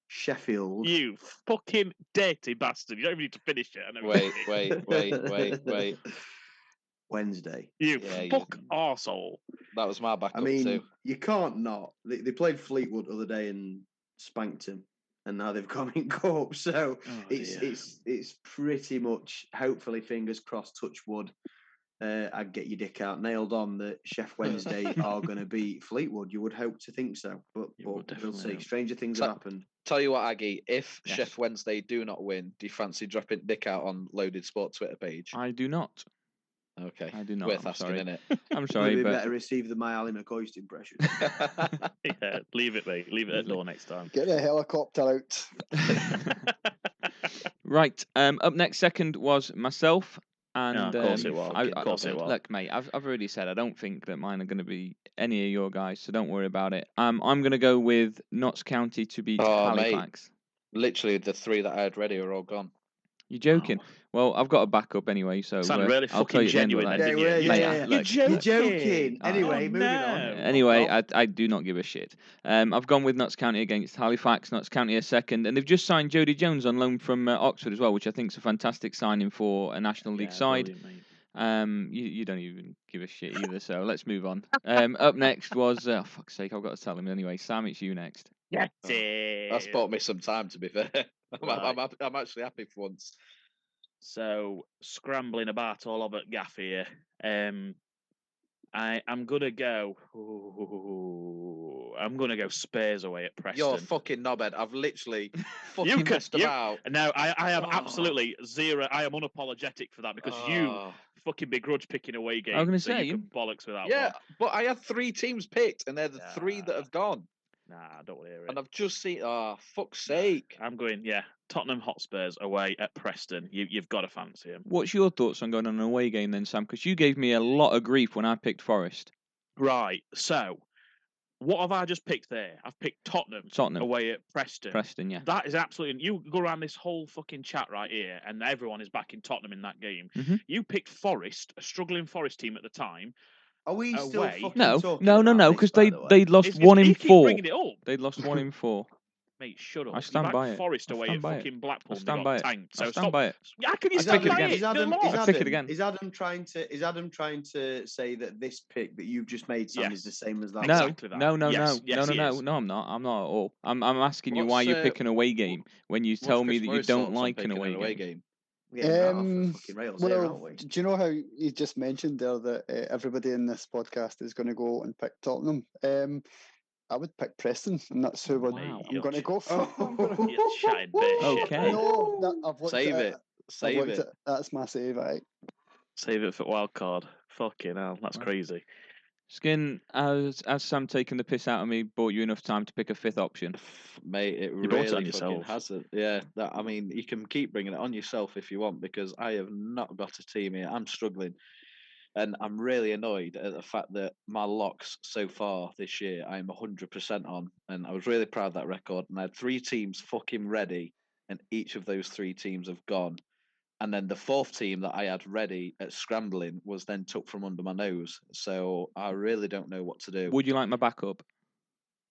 Speaker 6: Sheffield.
Speaker 3: You fucking dirty bastard. You don't even need to finish it. I know
Speaker 7: Wait.
Speaker 6: Wednesday.
Speaker 3: You
Speaker 7: Yeah, you-
Speaker 3: fuck arsehole.
Speaker 7: That was my backup
Speaker 6: I mean,
Speaker 7: too.
Speaker 6: you can't not. They played Fleetwood the other day and spanked them, and now they've come in cup. So
Speaker 3: Oh,
Speaker 6: it's
Speaker 3: dear.
Speaker 6: it's pretty much. Hopefully, fingers crossed, touch wood. I'd get your dick out nailed on that Chef Wednesday are going to beat Fleetwood. You would hope to think so, but
Speaker 3: You would
Speaker 6: we'll
Speaker 3: definitely
Speaker 6: see.
Speaker 3: hope.
Speaker 6: Stranger things
Speaker 7: So-
Speaker 6: have happened.
Speaker 7: Tell you what, Aggie, if
Speaker 2: Yes.
Speaker 7: Chef Wednesday do not win, do you fancy dropping dick out on Loaded Sport Twitter page?
Speaker 2: I do not.
Speaker 7: Okay.
Speaker 2: I do not.
Speaker 7: Worth
Speaker 2: I'm
Speaker 7: asking,
Speaker 2: sorry.
Speaker 7: innit?
Speaker 2: I'm
Speaker 6: Would
Speaker 2: sorry,
Speaker 6: be
Speaker 2: but
Speaker 6: better receive the My Ali McCoist impression.
Speaker 3: Yeah, leave it, mate. Leave it at door next time.
Speaker 8: Get the helicopter out.
Speaker 2: right. Up next, second was myself, and
Speaker 3: of course it was.
Speaker 2: I-
Speaker 3: Of course it was.
Speaker 2: Look, mate, I've already said I don't think that mine are going to be any of your guys, so don't worry about it. I'm going to go with Notts County to beat
Speaker 7: Oh, mate.
Speaker 2: Halifax.
Speaker 7: Literally, the three that I had ready are all gone.
Speaker 2: You're joking.
Speaker 3: Wow.
Speaker 2: Well, I've got a backup anyway, so
Speaker 3: Sounded really
Speaker 2: I'll
Speaker 3: fucking
Speaker 2: tell you at the end what
Speaker 3: genuine
Speaker 2: that
Speaker 3: then,
Speaker 2: is.
Speaker 3: didn't you?
Speaker 2: Mate,
Speaker 6: yeah.
Speaker 2: look,
Speaker 3: You're
Speaker 6: You're
Speaker 3: joking.
Speaker 6: joking. Anyway,
Speaker 3: Oh,
Speaker 6: moving on.
Speaker 3: no.
Speaker 2: Anyway,
Speaker 6: Off.
Speaker 2: I do not give a shit. I've gone with Notts County against Halifax. Notts County are second, and they've just signed Jody Jones on loan from Oxford as well, which I think is a fantastic signing for a National League
Speaker 3: Yeah,
Speaker 2: side.
Speaker 3: brilliant, mate.
Speaker 2: You don't even give a shit either, so let's move on. Up next was oh fuck's sake, I've got to tell him anyway. Sam, it's you next.
Speaker 3: Get
Speaker 7: Oh, That's
Speaker 3: it.
Speaker 7: bought me some time, to be fair.
Speaker 3: Right.
Speaker 7: I'm actually happy for once.
Speaker 3: So scrambling about all over Gaff here. I'm gonna go. I'm gonna go Spurs away at Preston.
Speaker 7: You're a fucking knobhead. I've literally
Speaker 3: You
Speaker 7: fucking
Speaker 3: could-
Speaker 7: messed
Speaker 3: you-
Speaker 7: about.
Speaker 3: No, I am
Speaker 7: Oh.
Speaker 3: absolutely zero. I am unapologetic for that because you
Speaker 7: Oh.
Speaker 3: fucking begrudge picking away games.
Speaker 2: I was gonna
Speaker 3: so
Speaker 2: say,
Speaker 3: you could bollocks with that
Speaker 7: Yeah,
Speaker 3: one.
Speaker 7: but I had 3 teams picked, and they're the 3 that
Speaker 3: Yeah.
Speaker 7: have gone.
Speaker 3: Nah, I don't want to hear it.
Speaker 7: And I've just seen. Oh, fuck's sake!
Speaker 3: I'm going. Yeah, Tottenham Hotspurs away at Preston. You've got to fancy him.
Speaker 2: What's your thoughts on going on an away game then, Sam? Because you gave me a lot of grief when I picked Forest.
Speaker 3: Right. So, what have I just picked there? I've picked Tottenham away at Preston.
Speaker 2: Preston, yeah.
Speaker 3: That is absolutely. You go around this whole fucking chat right here, and everyone is backing Tottenham in that game.
Speaker 2: Mhm.
Speaker 3: You picked Forest, a struggling Forest team at the time.
Speaker 6: Are we still
Speaker 3: away.
Speaker 6: fucking
Speaker 2: No,
Speaker 6: talking
Speaker 2: no,
Speaker 6: about
Speaker 2: because
Speaker 6: this, by the way?
Speaker 2: they'd lost
Speaker 3: It's-
Speaker 2: 1 in
Speaker 3: you keep
Speaker 2: 4.
Speaker 3: bringing it up.
Speaker 2: They'd lost 1 in 4.
Speaker 3: Mate, shut up.
Speaker 2: I stand
Speaker 3: you
Speaker 2: by
Speaker 3: backed
Speaker 2: it.
Speaker 3: Forest
Speaker 2: I
Speaker 3: away
Speaker 2: stand
Speaker 3: at
Speaker 2: by it.
Speaker 3: fucking Blackpool.
Speaker 2: I
Speaker 3: and
Speaker 2: stand
Speaker 3: they
Speaker 2: by
Speaker 3: got
Speaker 2: it.
Speaker 3: tanked.
Speaker 2: I
Speaker 3: So
Speaker 2: stand
Speaker 3: stop.
Speaker 2: by it.
Speaker 3: How can you
Speaker 2: I'll
Speaker 3: stand
Speaker 2: pick it
Speaker 3: by
Speaker 2: again.
Speaker 3: it?
Speaker 6: Is Adam,
Speaker 3: They're
Speaker 6: is,
Speaker 3: lost.
Speaker 2: Pick it
Speaker 6: Adam,
Speaker 2: again.
Speaker 6: is Adam trying to say that this pick that you've just made, Sam, is
Speaker 3: Yes.
Speaker 6: the same as that?
Speaker 2: No,
Speaker 3: Exactly that.
Speaker 2: no,
Speaker 3: Yes, yes, he
Speaker 2: no,
Speaker 3: is.
Speaker 2: I'm not. I'm not at all. I'm asking you why
Speaker 7: What's,
Speaker 2: you're picking away game when you
Speaker 7: What's
Speaker 2: tell me
Speaker 7: Chris
Speaker 2: that you
Speaker 7: Morris'
Speaker 2: don't
Speaker 7: thoughts on
Speaker 2: like an
Speaker 7: picking
Speaker 2: away game.
Speaker 6: We're getting right off the
Speaker 8: Um,
Speaker 6: fucking rails here, aren't
Speaker 8: Well,
Speaker 6: we?
Speaker 8: do you know how you just mentioned there that everybody in this podcast is going to go and pick Tottenham? I would pick Preston, and that's who
Speaker 2: Wow.
Speaker 8: I'm going to go for. I'm gonna-
Speaker 3: You chatting bit of shit.
Speaker 2: Okay.
Speaker 8: No, I've looked
Speaker 7: Save
Speaker 8: at
Speaker 7: it.
Speaker 8: I've
Speaker 7: Save
Speaker 8: looked
Speaker 7: it.
Speaker 8: at That's my save, right?
Speaker 3: Save it for wild card. Fucking hell, that's
Speaker 2: Wow.
Speaker 3: crazy.
Speaker 2: Skin, has Sam taken the piss out of me bought you enough time to pick a 5th option?
Speaker 7: Mate, it
Speaker 3: You bought it
Speaker 7: really
Speaker 3: on
Speaker 7: fucking
Speaker 3: yourself.
Speaker 7: hasn't. Yeah, I mean, you can keep bringing it on yourself if you want, because I have not got a team here. I'm struggling. And I'm really annoyed at the fact that my locks so far this year, I'm 100% on. And I was really proud of that record. And I had 3 teams fucking ready, and each of those 3 teams have gone. And then the 4th team that I had ready at scrambling was then took from under my nose. So I really don't know what to do.
Speaker 2: Would you like my backup?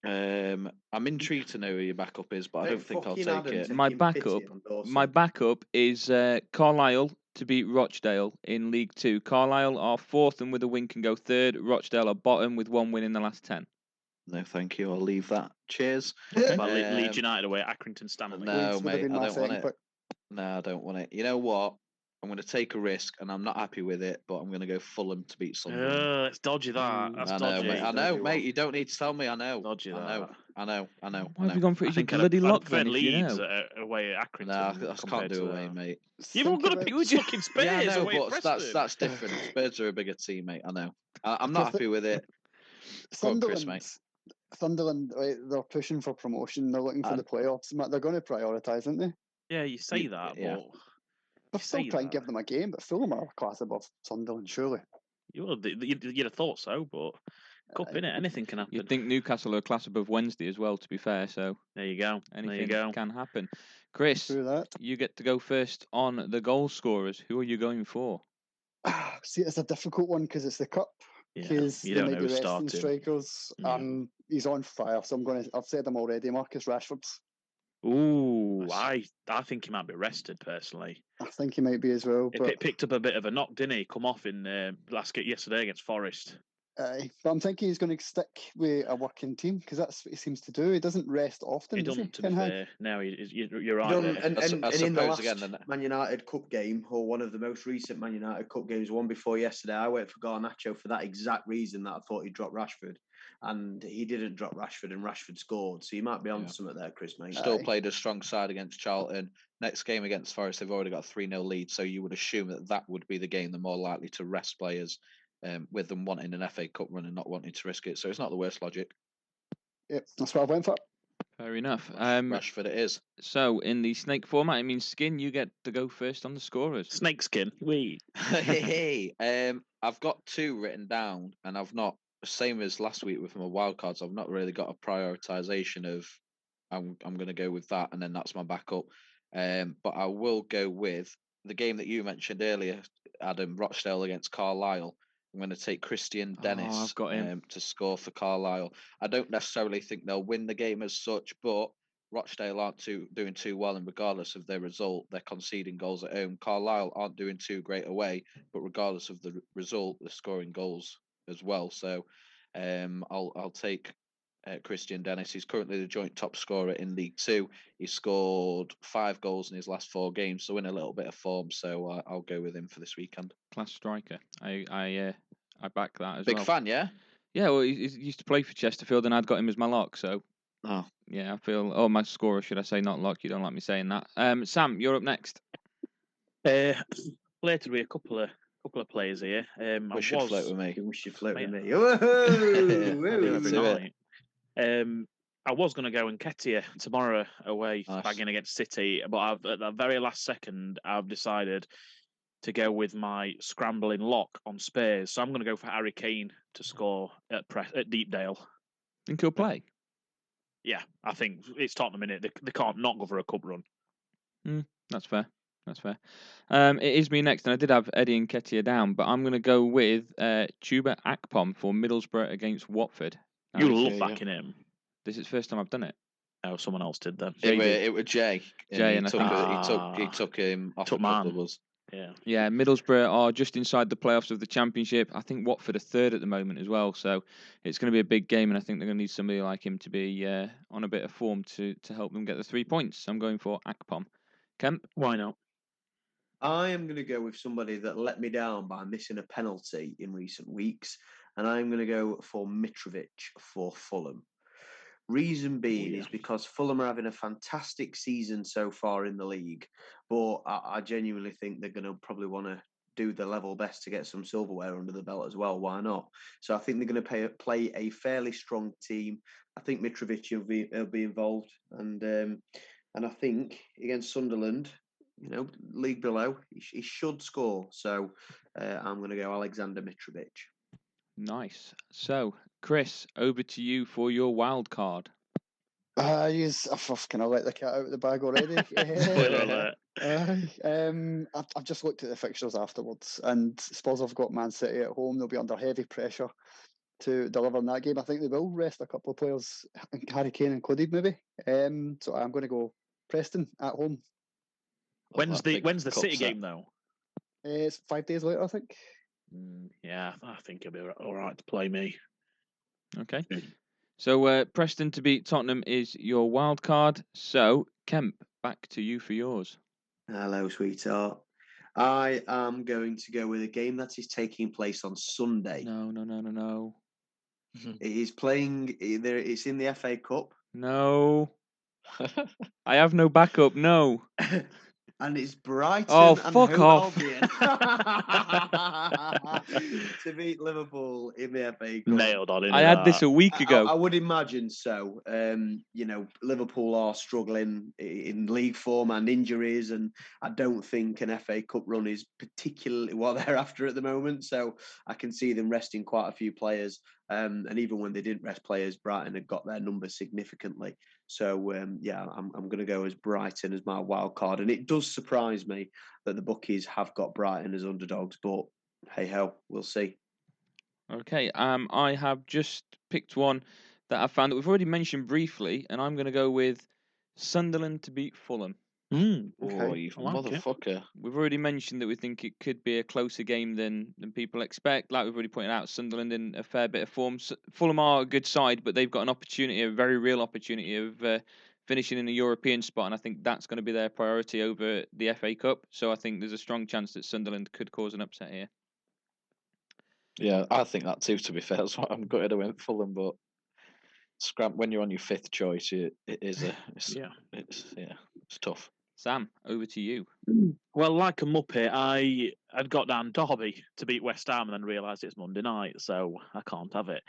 Speaker 7: I'm intrigued to know who your backup is, but I don't think I'll
Speaker 6: Fucking
Speaker 7: take
Speaker 6: Adam
Speaker 7: it.
Speaker 6: taking
Speaker 2: My
Speaker 6: pity
Speaker 2: backup-
Speaker 6: on Dawson.
Speaker 2: My backup is Carlisle to beat Rochdale in League 2. Carlisle are 4th and with a win can go 3rd. Rochdale are bottom with 1 win in the last 10.
Speaker 7: No, thank you. I'll leave that. Cheers.
Speaker 3: But Leeds
Speaker 7: Um,
Speaker 3: United away at Accrington Stanley.
Speaker 7: No,
Speaker 8: Leeds would have
Speaker 7: mate,
Speaker 8: been
Speaker 7: I
Speaker 8: my
Speaker 7: don't want
Speaker 8: second
Speaker 7: it.
Speaker 8: pick.
Speaker 7: No, I don't want it. You know what? I'm going to take a risk, and I'm not happy with it, but I'm going to go Fulham to beat Sunderland.
Speaker 3: It's dodgy that. That's
Speaker 7: I know,
Speaker 3: dodgy.
Speaker 7: mate. I know,
Speaker 6: Dodgy
Speaker 7: mate.
Speaker 6: one.
Speaker 7: You don't need to tell me. I know.
Speaker 3: Dodgy
Speaker 7: I know.
Speaker 3: that.
Speaker 7: I know. I know.
Speaker 2: Why
Speaker 7: I
Speaker 2: have you
Speaker 7: know.
Speaker 2: gone for
Speaker 3: I
Speaker 2: it as your
Speaker 3: think
Speaker 2: bloody lock
Speaker 3: prefer
Speaker 2: then if you
Speaker 3: Leeds
Speaker 2: know?
Speaker 3: away at Accrington.
Speaker 7: No, I just
Speaker 3: compared
Speaker 7: can't do
Speaker 3: to
Speaker 7: away,
Speaker 3: that.
Speaker 7: mate.
Speaker 3: You've all
Speaker 8: Think
Speaker 3: got to
Speaker 8: about-
Speaker 3: pick fucking Spurs
Speaker 7: Yeah, I know,
Speaker 3: away at
Speaker 7: but
Speaker 3: Preston.
Speaker 7: that's different. Spurs are a bigger team, mate. I know. I'm not
Speaker 8: Because
Speaker 7: happy with it. Go on, Chris,
Speaker 8: Sunderland,
Speaker 7: mate.
Speaker 8: Sunderland, right, they're pushing for promotion. They're looking for
Speaker 7: And-
Speaker 8: the playoffs. They're going to prioritise, aren't they?
Speaker 3: Yeah, you say
Speaker 7: You-
Speaker 3: that,
Speaker 7: yeah.
Speaker 3: but
Speaker 8: They'll still
Speaker 3: say
Speaker 8: try and
Speaker 3: that.
Speaker 8: give them a game, but Fulham are a class above Sunderland, surely.
Speaker 3: you'd have thought so, but cup in it, anything can happen.
Speaker 2: You'd think Newcastle are a class above Wednesday as well, to be fair, so
Speaker 3: There you go. There you
Speaker 2: anything
Speaker 3: go.
Speaker 2: can happen. Chris,
Speaker 8: Through that.
Speaker 2: you get to go first on the goal scorers. Who are you going for?
Speaker 8: See, it's a difficult one because it's the cup.
Speaker 3: Yeah,
Speaker 8: Because
Speaker 3: you
Speaker 8: they
Speaker 3: don't
Speaker 8: might
Speaker 3: know
Speaker 8: be
Speaker 3: who's
Speaker 8: resting
Speaker 3: starting.
Speaker 8: strikers.
Speaker 3: Yeah.
Speaker 8: He's on fire, so I've said him already. Marcus Rashford.
Speaker 3: Ooh,
Speaker 7: Nice.
Speaker 3: I think he might be rested personally.
Speaker 8: I think he might be as well.
Speaker 3: He
Speaker 8: But,
Speaker 3: picked up a bit of a knock, didn't he? Come off in yesterday against Forest.
Speaker 8: but I'm thinking he's going to stick with a working team because that's what he seems to do. He doesn't rest often,
Speaker 3: He
Speaker 8: does he?
Speaker 3: doesn't, to be
Speaker 8: Ten Hag?
Speaker 3: fair. No, you're
Speaker 6: You
Speaker 3: right.
Speaker 6: know,
Speaker 3: there.
Speaker 6: and
Speaker 7: I
Speaker 6: in the
Speaker 7: suppose
Speaker 6: last
Speaker 7: again, then-
Speaker 6: Man United Cup game, or one of the most recent Man United Cup games, one before yesterday, I went for Garnacho for that exact reason that I thought he'd drop Rashford. And he didn't drop Rashford, and Rashford scored. So you might be on
Speaker 2: Yeah.
Speaker 6: something there, Chris, mate.
Speaker 7: Still
Speaker 8: Aye.
Speaker 7: played a strong side against Charlton. Next game against Forest, they've already got a 3-0 lead, so you would assume that would be the game they're more likely to rest players, with them wanting an FA Cup run and not wanting to risk it. So it's not the worst logic.
Speaker 8: Yep, that's what I went for.
Speaker 2: Fair enough.
Speaker 7: Rashford it is.
Speaker 2: So in the snake format, it means Skin, you get to go first on the scorers.
Speaker 3: Snakeskin. We.
Speaker 7: Hey, I've got 2 written down, and I've not, same as last week with my wildcards, I've not really got a prioritisation of I'm going to go with that, and then that's my backup. But I will go with the game that you mentioned earlier, Adam, Rochdale against Carlisle. I'm going to take Christian Dennis
Speaker 2: I've got him.
Speaker 7: to score for Carlisle. I don't necessarily think they'll win the game as such, but Rochdale aren't doing too well, and regardless of their result, they're conceding goals at home. Carlisle aren't doing too great away, but regardless of the result, they're scoring goals as well. So I'll take Christian Dennis. He's currently the joint top scorer in League Two. He scored 5 goals in his last 4 games, so in a little bit of form. So I'll go with him for this weekend.
Speaker 2: Class striker. I back that as
Speaker 7: Big
Speaker 2: well.
Speaker 7: fan, yeah.
Speaker 2: Yeah, well, he used to play for Chesterfield, and I'd got him as my lock. So yeah, I feel. Oh, my scorer, should I say, not lock? You don't like me saying that. Sam, you're up next.
Speaker 3: Flirted with a couple of players here.
Speaker 7: Wish you'd flirt with me.
Speaker 6: Wish you'd flirt with me.
Speaker 3: I do every night. I was going to go Nketiah tomorrow away, bagging against City, but at the very last second, I've decided to go with my scrambling lock on Spurs. So I'm going to go for Harry Kane to score at Deepdale.
Speaker 2: Think he'll play?
Speaker 3: Yeah, I think it's Tottenham, innit? They can't not go for a cup run.
Speaker 2: That's fair. That's fair. It is me next, and I did have Eddie Nketiah down, but I'm going to go with Chuba Akpom for Middlesbrough against Watford.
Speaker 3: You love backing him.
Speaker 2: This is the first time I've done it.
Speaker 3: Oh, someone else did then.
Speaker 7: It was Jay.
Speaker 2: Jay,
Speaker 7: and he took him off a couple of us.
Speaker 2: Yeah, Middlesbrough are just inside the playoffs of the Championship. I think Watford are third at the moment as well, so it's going to be a big game, and I think they're going to need somebody like him to be on a bit of form to help them get the 3 points. I'm going for Akpom. Kemp?
Speaker 3: Why not?
Speaker 6: I am going to go with somebody that let me down by missing a penalty in recent weeks, and I'm going to go for Mitrovic for Fulham. Reason being is because Fulham are having a fantastic season so far in the league, but I genuinely think they're going to probably want to do the level best to get some silverware under the belt as well. Why not? So I think they're going to play a fairly strong team. I think Mitrovic will be involved, and I think against Sunderland, league below, he should score. So I'm going to go Alexander Mitrovic.
Speaker 2: Nice. So, Chris, over to you for your wild card.
Speaker 8: I've kind of let the cat out of the bag already.
Speaker 3: Spoiler
Speaker 8: alert. I've just looked at the fixtures afterwards, and Spurs have got Man City at home. They'll be under heavy pressure to deliver in that game. I think they will rest a couple of players, Harry Kane included, maybe. So I'm going to go Preston at home.
Speaker 3: When's the City game though?
Speaker 8: It's 5 days later, I think.
Speaker 3: Yeah, I think it'll be all right to play me.
Speaker 2: Okay. So Preston to beat Tottenham is your wild card. So Kemp, back to you for yours.
Speaker 6: Hello, sweetheart. I am going to go with a game that is taking place on Sunday.
Speaker 2: No.
Speaker 6: It is playing. It's in the FA Cup.
Speaker 2: No. I have no backup. No.
Speaker 6: And it's Brighton
Speaker 2: and
Speaker 6: Hove
Speaker 2: off.
Speaker 6: Albion to beat Liverpool in the FA Cup.
Speaker 3: Nailed on.
Speaker 2: I had this a week ago.
Speaker 6: I would imagine so. Liverpool are struggling in league form and injuries, and I don't think an FA Cup run is particularly what they're after at the moment. So I can see them resting quite a few players. And even when they didn't rest players, Brighton had got their numbers significantly. So, I'm going to go as Brighton as my wild card. And it does surprise me that the bookies have got Brighton as underdogs, but hey-ho, we'll see.
Speaker 2: Okay, I have just picked one that I found that we've already mentioned briefly, and I'm going to go with Sunderland to beat Fulham.
Speaker 7: Okay. Oh, you motherfucker.
Speaker 2: We've already mentioned that we think it could be a closer game than people expect. Like we've already pointed out, Sunderland in a fair bit of form. Fulham are a good side, but they've got an opportunity, a very real opportunity of finishing in a European spot, and I think that's going to be their priority over the FA Cup. So I think there's a strong chance that Sunderland could cause an upset here.
Speaker 7: Yeah, I think that too, to be fair. So I'm gutted I went Fulham, but when you're on your 5th choice, it's tough.
Speaker 2: Sam, over to you.
Speaker 3: Well, like a muppet, I had got down Derby to beat West Ham and then realised it's Monday night, so I can't have it.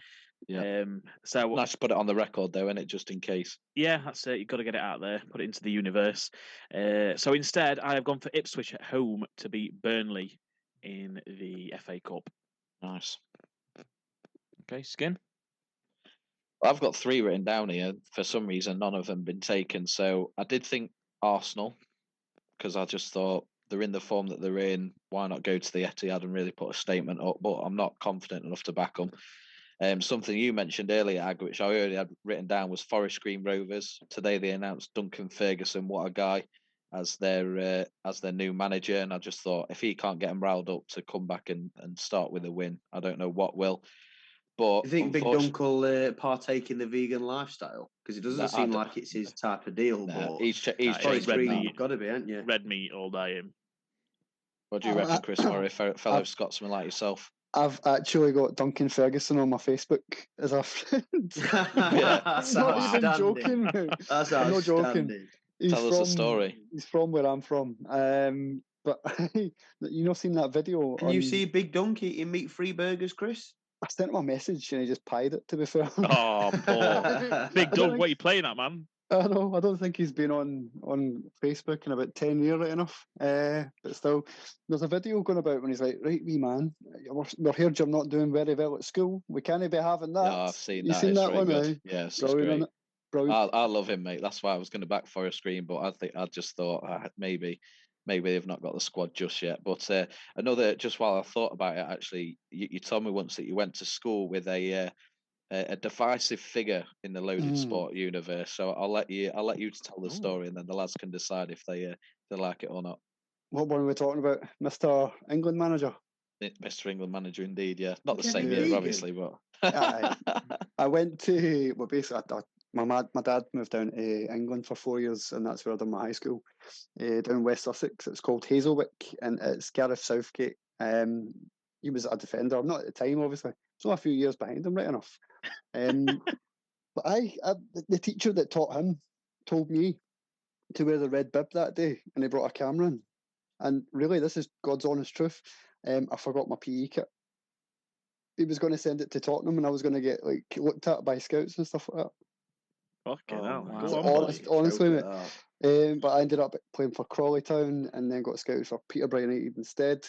Speaker 7: Yeah. So nice to put it on the record, though, innit, just in case.
Speaker 3: Yeah, that's it. You've got to get it out there, put it into the universe. So instead, I have gone for Ipswich at home to beat Burnley in the FA Cup.
Speaker 7: Nice.
Speaker 2: Okay, Skin.
Speaker 7: I've got 3 written down here. For some reason, none of them been taken. So I did think Arsenal because I just thought they're in the form that they're in. Why not go to the Etihad and really put a statement up? But I'm not confident enough to back them. Something you mentioned earlier, Ag, which I already had written down, was Forest Green Rovers. Today they announced Duncan Ferguson, what a guy, as their new manager. And I just thought, if he can't get them riled up to come back and start with a win, I don't know what will. But
Speaker 6: you think Big Dunk will partake in the vegan lifestyle? Because it doesn't seem like it's his type of deal. But
Speaker 7: he's
Speaker 6: Forest
Speaker 3: red
Speaker 6: Green,
Speaker 3: meat.
Speaker 6: you've got to be, haven't you?
Speaker 3: Red meat all day. Him.
Speaker 7: What do you reckon, Chris Murray, fellow Scotsman like yourself?
Speaker 8: I've actually got Duncan Ferguson on my Facebook as a friend.
Speaker 6: That's
Speaker 8: I'm not even
Speaker 6: outstanding.
Speaker 8: joking. Mate.
Speaker 6: That's
Speaker 8: I'm not joking.
Speaker 6: outstanding.
Speaker 7: Tell us the story.
Speaker 8: He's from where I'm from. But you know, seen that video?
Speaker 6: Can you see Big Dunk eating meat-free burgers, Chris?
Speaker 8: I sent him a message and he just pied it. To be fair.
Speaker 3: Oh, poor Big Dunk. What are you playing at, man?
Speaker 8: I know. I don't think he's been on Facebook in about 10 years, right enough. But still, there's a video going about when he's like, "Right, wee man, we're heard you're not doing very well at school. We can't be having that."
Speaker 7: Yeah, I've seen
Speaker 8: you
Speaker 7: that.
Speaker 8: Seen
Speaker 7: it's
Speaker 8: that one?
Speaker 7: good. Yes, it's great.
Speaker 8: Brilliant.
Speaker 7: I love him, mate. That's why I was going to back Forest Green, but I just thought maybe they've not got the squad just yet. But another, just while I thought about it, actually, you told me once that you went to school with a divisive figure in the Loaded Sport universe. So I'll let you tell the story, and then the lads can decide if they like it or not.
Speaker 8: What one are we talking about, Mr. England manager?
Speaker 7: Mr. England manager, indeed. Yeah, not the same year, obviously, but
Speaker 8: I went to basically. My dad moved down to England for 4 years, and that's where I done my high school, down in West Sussex. It's called Hazelwick, and it's Gareth Southgate. He was a defender. I'm not at the time, obviously. It's not a few years behind him, right enough. But the teacher that taught him told me to wear the red bib that day, and he brought a camera in. And really, this is God's honest truth. I forgot my PE kit. He was going to send it to Tottenham, and I was going to get looked at by scouts and stuff like that.
Speaker 3: Fucking hell.
Speaker 8: Wow. Honestly, mate. But I ended up playing for Crawley Town and then got scouted for Peterborough United instead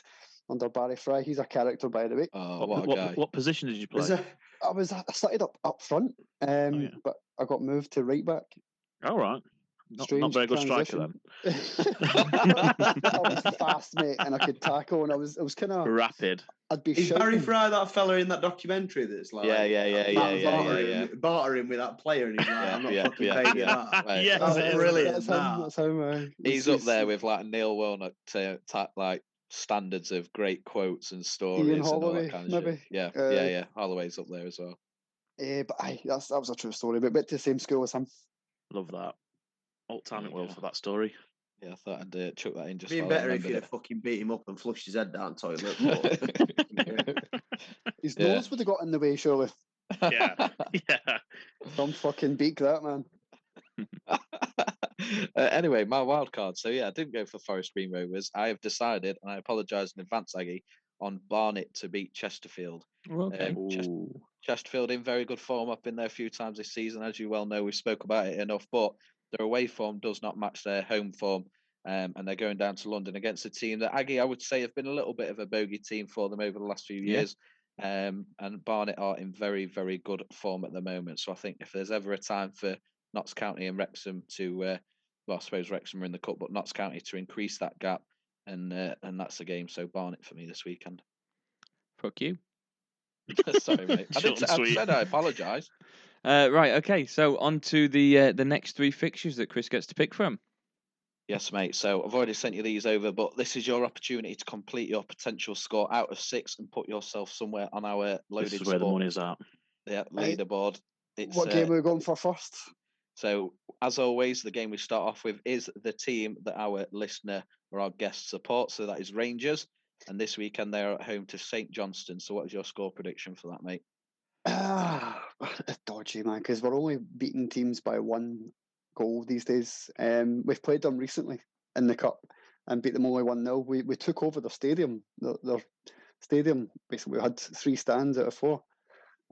Speaker 8: under Barry Fry. He's a character, by the way.
Speaker 7: Oh, what a guy.
Speaker 3: What position did you play?
Speaker 8: I started up front, but I got moved to right back.
Speaker 3: All right. Not very good striker then.
Speaker 8: I was fast, mate, and I could tackle, and I was kind of
Speaker 3: rapid.
Speaker 8: I'd be.
Speaker 6: Is
Speaker 8: shouting.
Speaker 6: Barry Fry that fella in that documentary that's like bartering with that player, and he's like, "I'm not fucking paying you that."
Speaker 3: Right. Yes,
Speaker 6: that's brilliant.
Speaker 8: That's how
Speaker 7: he's up there with like Neil Wilnock to like standards of great quotes and stories.
Speaker 8: Ian
Speaker 7: and all
Speaker 8: Holloway,
Speaker 7: that kind of
Speaker 8: maybe.
Speaker 7: shit. Yeah. Holloway's up there as well.
Speaker 8: But that was a true story. But went to the same school as him.
Speaker 3: Love that. Old time it will for that story.
Speaker 7: Yeah, I thought I'd chuck that in just.
Speaker 6: It'd be better if you'd have fucking beat him up and flushed his head down the toilet.
Speaker 8: His nose would have got in the way, surely.
Speaker 3: Yeah.
Speaker 8: Some fucking beak that, man.
Speaker 7: Anyway, my wild card. So yeah, I didn't go for Forest Green Rovers. I have decided, and I apologise in advance, Aggie, on Barnet to beat Chesterfield.
Speaker 2: Okay.
Speaker 7: Chesterfield in very good form. I've been there a few times this season, as you well know. We spoke about it enough, but their away form does not match their home form, and they're going down to London against a team that Aggie, I would say, have been a little bit of a bogey team for them over the last few years. And Barnet are in very, very good form at the moment. So I think if there's ever a time for Notts County and Wrexham to, well, I suppose Wrexham are in the cup, but Notts County to increase that gap, and that's the game. So Barnet for me this weekend.
Speaker 2: Fuck you.
Speaker 7: Sorry, mate. I said I apologise.
Speaker 2: Right, okay. So on to the next three fixtures that Chris gets to pick from.
Speaker 7: Yes, mate. So I've already sent you these over, but this is your opportunity to complete your potential score out of 6 and put yourself somewhere on our Loaded
Speaker 3: This is where the money's at.
Speaker 7: Yeah, leaderboard.
Speaker 8: What game are we going for first?
Speaker 7: So, as always, the game we start off with is the team that our listener or our guest supports. So that is Rangers. And this weekend they're at home to St Johnstone. So what is your score prediction for that, mate?
Speaker 8: It's dodgy, man, because we're only beating teams by 1 goal these days. We've played them recently in the Cup and beat them only 1-0. We took over their stadium. Their stadium, basically, we had 3 stands out of 4.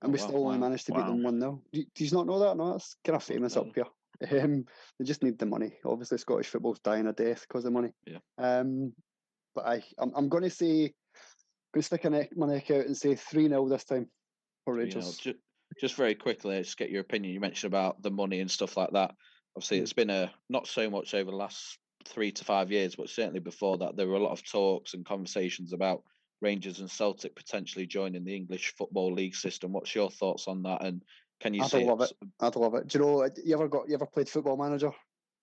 Speaker 8: And we still only managed to beat them 1-0. Do you not know that? No, that's kind of famous up here. They just need the money. Obviously, Scottish football's dying a death because of money.
Speaker 7: Yeah.
Speaker 8: But I'm going to say, stick my neck out and say 3-0 this time for Rangers.
Speaker 7: Just very quickly, just get your opinion. You mentioned about the money and stuff like that. Obviously, it's been not so much over the last 3 to 5 years, but certainly before that, there were a lot of talks and conversations about Rangers and Celtic potentially joining the English Football League system. What's your thoughts on that? And can you
Speaker 8: I'd
Speaker 7: say
Speaker 8: love it. I'd love it. Do you know? You ever played Football Manager?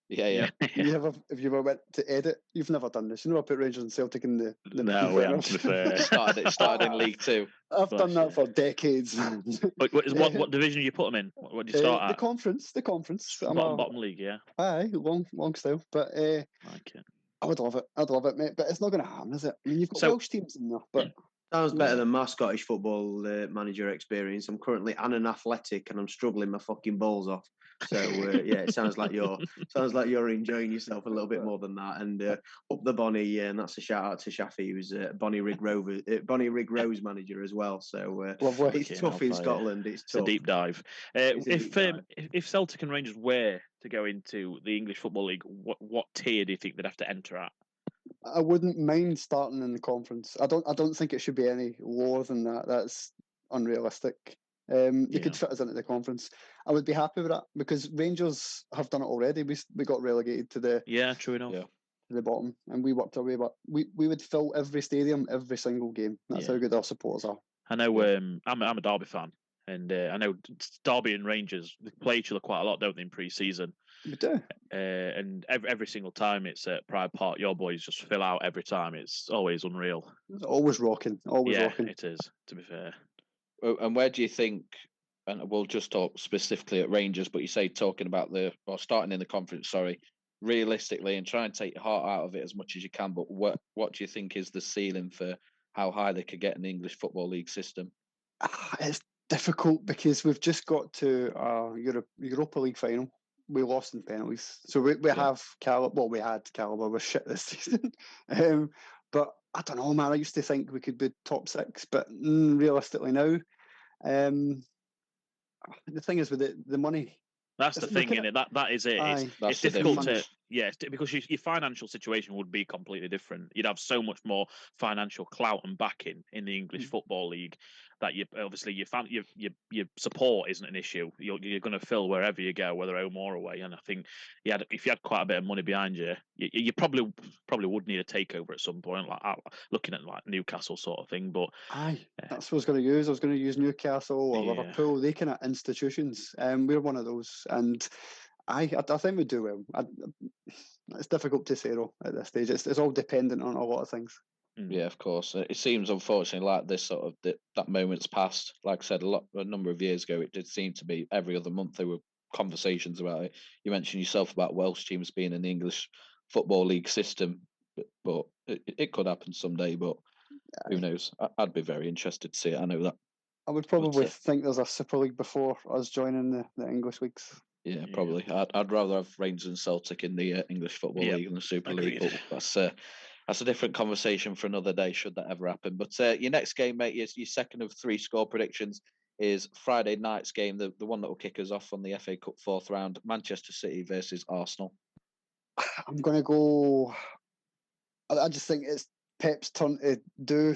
Speaker 7: Yeah.
Speaker 8: If you ever went to edit, you've never done this. You know, I put Rangers and Celtic in the
Speaker 3: No, we haven't, to be fair.
Speaker 7: It started in League Two.
Speaker 8: I've done that for decades, man.
Speaker 3: What division do you put them in? What do you start
Speaker 8: The
Speaker 3: at?
Speaker 8: conference.
Speaker 3: Bottom league, yeah.
Speaker 8: Aye, long style. But
Speaker 3: Like it.
Speaker 8: I would love it, mate. But it's not going to happen, is it? I mean, you've got Welsh teams in there, but
Speaker 6: Sounds better than my Scottish football manager experience. I'm currently an athletic and I'm struggling my fucking balls off. So yeah, it sounds like you're enjoying yourself a little bit more than that. And up the Bonnie, and that's a shout out to Shafi, who's Bonnie Rig Rose manager as well. So it's tough in Scotland. It's tough.
Speaker 3: A deep dive. If Celtic and Rangers were to go into the English Football League, what tier do you think they'd have to enter at?
Speaker 8: I wouldn't mind starting in the conference. I don't think it should be any lower than that. That's unrealistic. They could fit us into the conference. I would be happy with that because Rangers have done it already. We got relegated to the
Speaker 3: true enough.
Speaker 8: To the bottom, and we worked our way back. We would fill every stadium, every single game. That's how good our supporters are.
Speaker 3: I know. I'm a Derby fan, and I know Derby and Rangers play each other quite a lot, don't they, in pre-season?
Speaker 8: We do.
Speaker 3: And every single time it's at Pride Park, your boys just fill out every time. It's always unreal.
Speaker 8: It's always rocking. Rocking.
Speaker 3: It is, to be fair.
Speaker 7: And where do you think, and we'll just talk specifically at Rangers, but you say starting in the conference, realistically, and try and take your heart out of it as much as you can, but what do you think is the ceiling for how high they could get in the English Football League system?
Speaker 8: It's difficult because we've just got to Europa League final. We lost in penalties, so we have caliber. Well, we had caliber. We're shit this season, but I don't know, man. I used to think we could be top 6, but realistically now, the thing is with the money.
Speaker 3: That's the thing, innit? That is it. It's difficult to because your financial situation would be completely different. You'd have so much more financial clout and backing in the English Football League that your support isn't an issue. You're going to fill wherever you go, whether home or away. And I think if you had quite a bit of money behind you, you probably would need a takeover at some point, like looking at like Newcastle sort of thing. But
Speaker 8: that's what I was going to use. I was going to use Newcastle or Liverpool. They kind of institutions. We're one of those, and I think we do well. It's difficult to say though at this stage. It's all dependent on a lot of things.
Speaker 7: Yeah, of course. It seems unfortunately like this sort of that moment's passed. Like I said, a number of years ago, it did seem to be every other month there were conversations about it. You mentioned yourself about Welsh teams being in the English Football League system, but it could happen someday. But who knows? I'd be very interested to see it. I know that.
Speaker 8: I would probably think there's a Super League before us joining the English leagues.
Speaker 7: Yeah, probably. I'd rather have Rangers and Celtic in the English Football League than the Super League. But that's a different conversation for another day, should that ever happen. But your next game, mate, your second of 3 score predictions is Friday night's game, the one that will kick us off on the FA Cup 4th round, Manchester City versus Arsenal.
Speaker 8: I'm going to go... I just think it's Pep's turn to do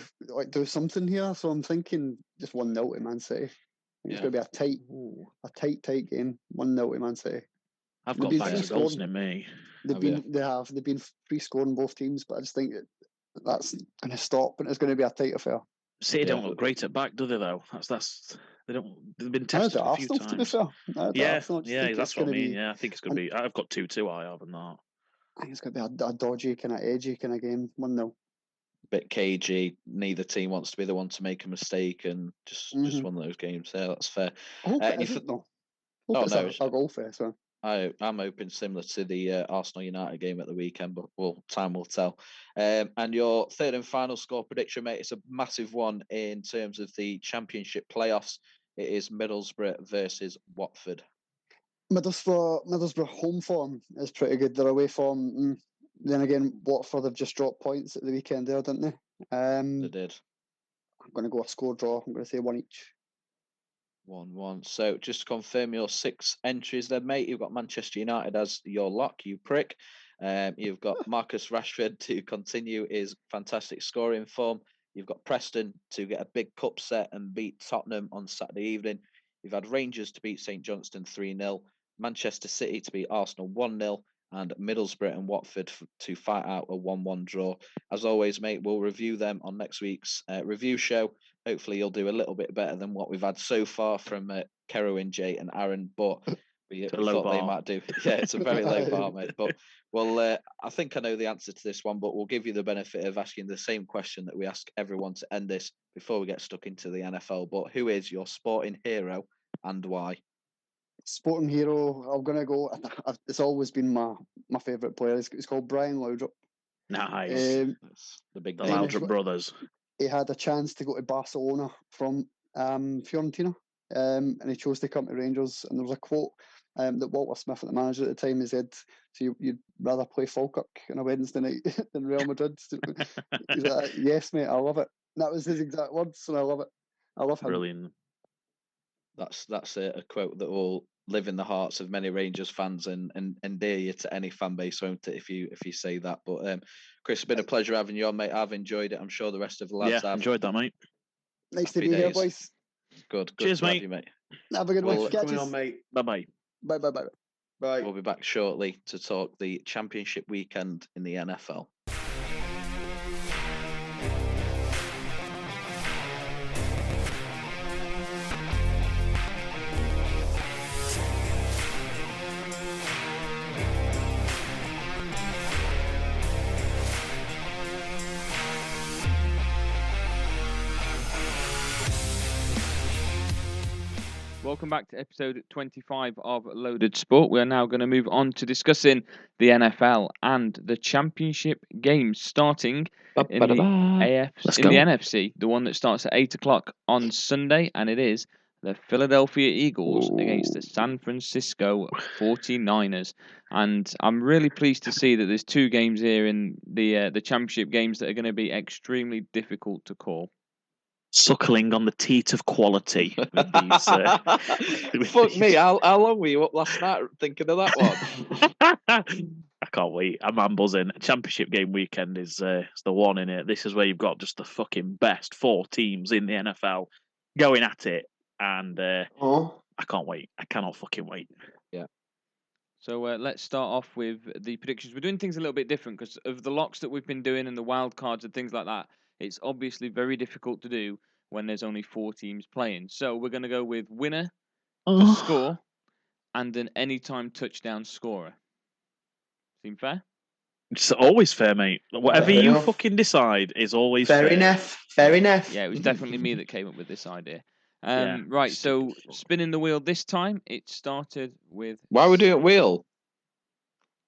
Speaker 8: something here, so I'm thinking just 1-0 to Man City. It's going to be a tight game, 1-0 to Man City.
Speaker 3: I've got bags of goals in me.
Speaker 8: They've been free scoring both teams, but I just think that's going to stop, and it's going to be a tight affair.
Speaker 3: City don't look great at back, do they? Though they've been tested a few times. To be fair. That's what I mean. Yeah, I think it's going to be. I've got 2-2. I have, and that.
Speaker 8: I think it's going to be a dodgy, kind of edgy kind of game. 1-0.
Speaker 7: Bit cagey. Neither team wants to be the one to make a mistake, and just one of those games. Yeah, that's fair.
Speaker 8: I hope it isn't, though. It's a goal fair, so.
Speaker 7: I'm hoping similar to the Arsenal United game at the weekend, but time will tell. And your third and final score prediction, mate, it's a massive one in terms of the Championship playoffs. It is Middlesbrough versus Watford.
Speaker 8: Middlesbrough home form is pretty good. Their away form, then again, Watford have just dropped points at the weekend there, didn't they?
Speaker 7: They did.
Speaker 8: I'm going to go a score draw. I'm going to say 1 each.
Speaker 7: 1-1. So just to confirm your 6 entries there, mate, you've got Manchester United as your lock, you prick. You've got Marcus Rashford to continue his fantastic scoring form. You've got Preston to get a big cup set and beat Tottenham on Saturday evening. You've had Rangers to beat St Johnstone 3-0. Manchester City to beat Arsenal 1-0. and Middlesbrough and Watford to fight out a 1-1 draw. As always, mate, we'll review them on next week's review show. Hopefully, you'll do a little bit better than what we've had so far from Kerwin, Jay, and Aaron. But we thought they might do. Yeah, it's a very low bar, mate. But well, I think I know the answer to this one, but we'll give you the benefit of asking the same question that we ask everyone to end this before we get stuck into the NFL. But who is your sporting hero and why?
Speaker 8: Sporting hero, I'm gonna go. It's always been my favourite player. It's called Brian Laudrup.
Speaker 3: Nice.
Speaker 7: The
Speaker 3: Laudrup brothers.
Speaker 8: He had a chance to go to Barcelona from Fiorentina, and he chose to come to Rangers. And there was a quote that Walter Smith, the manager at the time, he said, "So you'd rather play Falkirk on a Wednesday night than Real Madrid?" He's like, "Yes, mate, I love it." And that was his exact words, and I love it. I love him.
Speaker 3: Brilliant.
Speaker 7: That's a quote that will live in the hearts of many Rangers fans and endear you to any fan base, won't it? If you say that. But Chris, it's been a pleasure having you on, mate. I've enjoyed it. I'm sure the rest of the lads have.
Speaker 3: Enjoyed that, mate.
Speaker 8: Nice to be here, boys.
Speaker 7: Good.
Speaker 3: Cheers,
Speaker 7: to have
Speaker 3: mate.
Speaker 7: you, mate.
Speaker 8: Have a good one.
Speaker 6: Coming on, mate.
Speaker 3: Bye-bye.
Speaker 8: Bye.
Speaker 6: Bye.
Speaker 7: We'll be back shortly to talk the championship weekend in the NFL.
Speaker 2: Welcome back to episode 25 of Loaded Sport. We are now going to move on to discussing the NFL and the championship games starting in the NFC, the one that starts at 8 o'clock on Sunday, and it is the Philadelphia Eagles against the San Francisco 49ers. And I'm really pleased to see that there's two games here in the championship games that are going to be extremely difficult to call.
Speaker 3: Suckling on the teat of quality. With these,
Speaker 7: Fuck me, how long were you up last night thinking of that one?
Speaker 3: I can't wait. I'm buzzing. Championship game weekend is the one in it. This is where you've got just the fucking best four teams in the NFL going at it. And I can't wait. I cannot fucking wait.
Speaker 7: Yeah.
Speaker 2: So let's start off with the predictions. We're doing things a little bit different because of the locks that we've been doing and the wild cards and things like that. It's obviously very difficult to do when there's only 4 teams playing. So we're going to go with winner to score and an anytime touchdown scorer. Seem fair?
Speaker 3: It's always fair, mate. Whatever you fucking decide is always fair.
Speaker 6: Fair enough.
Speaker 2: Yeah, it was definitely me that came up with this idea. Right, so spinning the wheel this time, it started with...
Speaker 7: Why are we doing wheel?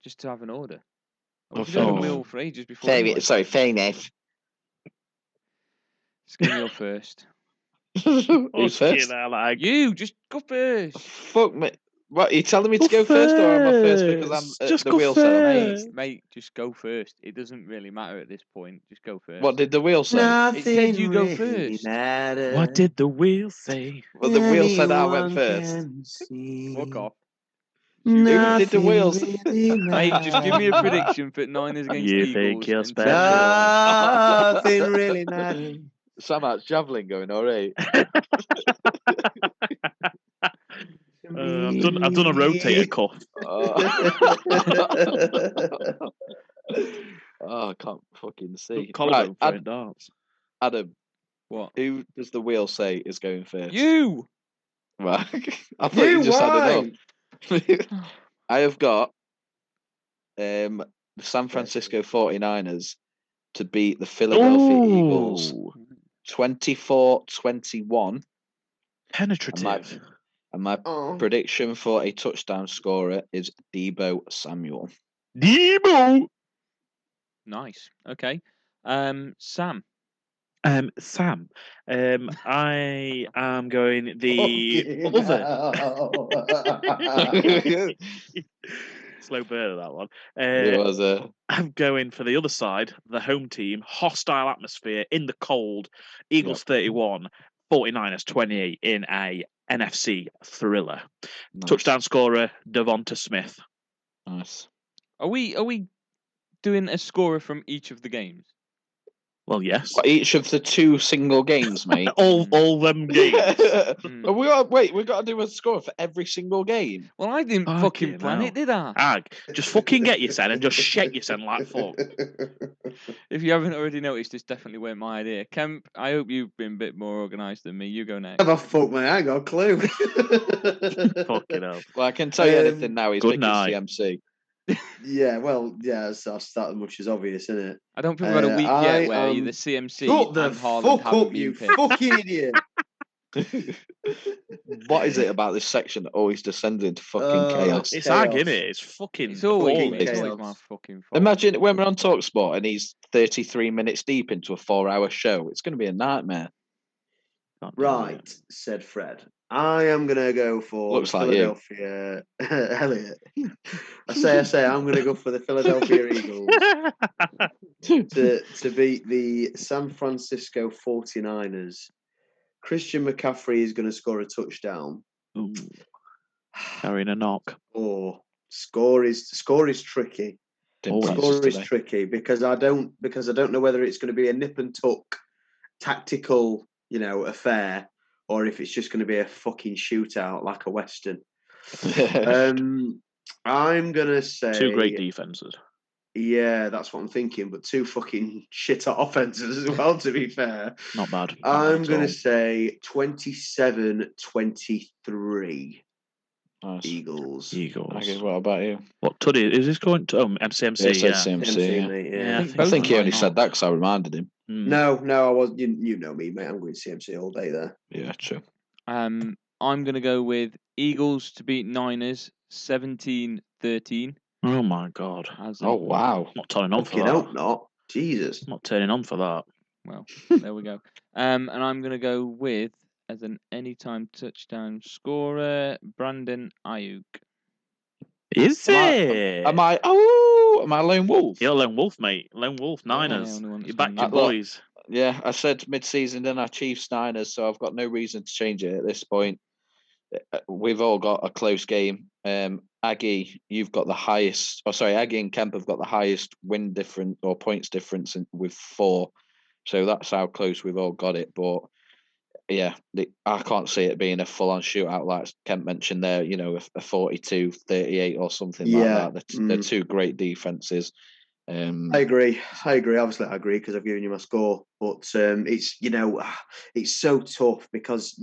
Speaker 2: Just to have an order.
Speaker 7: Oh,
Speaker 2: we did a wheel for ages before.
Speaker 7: Fair enough.
Speaker 2: Just give me your first.
Speaker 7: Who's first?
Speaker 2: You, just go first.
Speaker 7: Fuck me. What, are you telling me to go first or am I first because I'm
Speaker 3: just
Speaker 7: the wheel set?
Speaker 2: Mate, just go first. It doesn't really matter at this point. Just go first.
Speaker 7: What did the wheel say?
Speaker 2: It said you go first.
Speaker 3: What did the wheel say?
Speaker 7: Well, the wheel said I went first.
Speaker 2: Fuck off.
Speaker 7: Who did the wheels?
Speaker 2: Mate, just give me a prediction for Niners against
Speaker 3: You
Speaker 2: Eagles.
Speaker 3: think you're
Speaker 2: and
Speaker 3: special?
Speaker 6: Nothing really matters.
Speaker 7: Sam, that's javelin going all right.
Speaker 3: I've done a rotator cuff.
Speaker 7: Oh, I can't fucking see.
Speaker 3: Collarbone throwing darts.
Speaker 7: Adam,
Speaker 2: what?
Speaker 7: Who does the wheel say is going first?
Speaker 2: You!
Speaker 7: Right. I thought you just had enough. I have got the San Francisco 49ers to beat the Philadelphia Eagles 24-21.
Speaker 3: Penetrative.
Speaker 7: And my prediction for a touchdown scorer is Deebo Samuel.
Speaker 3: Deebo!
Speaker 2: Nice. Okay. Sam.
Speaker 3: Sam. I am going the other. Slow burn of that one.
Speaker 7: It was
Speaker 3: I'm going for the other side, the home team, hostile atmosphere in the cold. Eagles 31, 49ers 28 in a NFC thriller.
Speaker 7: nice.
Speaker 3: Touchdown scorer Devonta Smith.
Speaker 7: Nice.
Speaker 2: Are we doing a scorer from each of the games?
Speaker 3: Well, yes.
Speaker 7: What, each of the 2 single games, mate.
Speaker 3: all them games.
Speaker 7: But we got to do a score for every single game.
Speaker 2: Well, I didn't fucking plan it, did I?
Speaker 3: Ag, just fucking get your son and just shake your son like fuck.
Speaker 2: If you haven't already noticed, this definitely weren't my idea. Kemp, I hope you've been a bit more organised than me. You go next.
Speaker 6: Have a fuck, mate. I ain't got a clue.
Speaker 3: Fucking hell.
Speaker 7: Well, I can tell you anything now. He's
Speaker 3: good
Speaker 7: picking
Speaker 3: night.
Speaker 7: CMC.
Speaker 6: Yeah, well, yeah, that's that much is obvious, isn't it?
Speaker 2: I don't think we've had a week yet where either CMC
Speaker 6: Shut the
Speaker 2: and Haaland
Speaker 6: fuck
Speaker 2: haven't
Speaker 6: up,
Speaker 2: been
Speaker 6: you
Speaker 2: picked.
Speaker 6: fucking idiot!
Speaker 7: What is it about this section that always descends into fucking chaos?
Speaker 3: It's
Speaker 6: Chaos.
Speaker 3: ag, innit? It's fucking.
Speaker 2: It's always,
Speaker 3: appalling.
Speaker 2: it's always
Speaker 6: chaos.
Speaker 2: my fucking fault.
Speaker 7: Imagine when we're on TalkSport and he's 33 minutes deep into a 4-hour show. It's going to be a nightmare.
Speaker 3: Can't do it.
Speaker 6: Right, said Fred. I am gonna go for
Speaker 7: Looks like you.
Speaker 6: Philadelphia. Elliot. I say, I'm gonna go for the Philadelphia Eagles to beat the San Francisco 49ers. Christian McCaffrey is going to score a touchdown.
Speaker 3: Ooh. Carrying a knock.
Speaker 6: Or score is tricky.
Speaker 7: Didn't practice
Speaker 6: Score is
Speaker 7: today.
Speaker 6: tricky because I don't know whether it's going to be a nip and tuck tactical, affair, or if it's just going to be a fucking shootout like a Western. I'm gonna say
Speaker 3: 2 great defenses.
Speaker 6: Yeah, that's what I'm thinking. But 2 fucking shit offenses as well, to be fair.
Speaker 3: Not bad.
Speaker 6: I'm going to say 27-23
Speaker 7: Nice.
Speaker 6: Eagles.
Speaker 7: Okay, what about you?
Speaker 3: What, Tuddy? Is this going to MCMC?
Speaker 7: Yeah, it said
Speaker 3: Yeah.
Speaker 7: CMC, yeah.
Speaker 6: mate,
Speaker 3: Yeah,
Speaker 7: I think he only said that because I reminded him.
Speaker 6: No, I was. You know me, mate. I'm going CMC all day there.
Speaker 7: Yeah, true.
Speaker 2: I'm going to go with Eagles to beat Niners 17-13.
Speaker 3: Oh my god.
Speaker 7: Oh wow.
Speaker 3: Not turning on for
Speaker 6: Fucking
Speaker 3: that.
Speaker 6: hope not. Jesus.
Speaker 3: Not turning on for that.
Speaker 2: Well, there we go. And I'm going to go with, as an anytime touchdown scorer, Brandon Ayuk.
Speaker 3: Is it?
Speaker 7: Am I Lone Wolf?
Speaker 3: You're Lone Wolf, mate. Lone Wolf, Niners.
Speaker 2: only one that's
Speaker 3: You backed
Speaker 2: gone
Speaker 3: your
Speaker 7: Look,
Speaker 3: boys.
Speaker 7: Yeah, I said mid-season, then I Chiefs Niners, so I've got no reason to change it at this point. We've all got a close game. Aggie, you've got the highest. Oh, sorry, Aggie and Kemp have got the highest win difference or points difference with 4. So that's how close we've all got it. But yeah, I can't see it being a full-on shootout like Kemp mentioned there. A 42-38 or something like that. They're 2 great defenses.
Speaker 6: I agree. Obviously, I agree because I've given you my score. But it's it's so tough because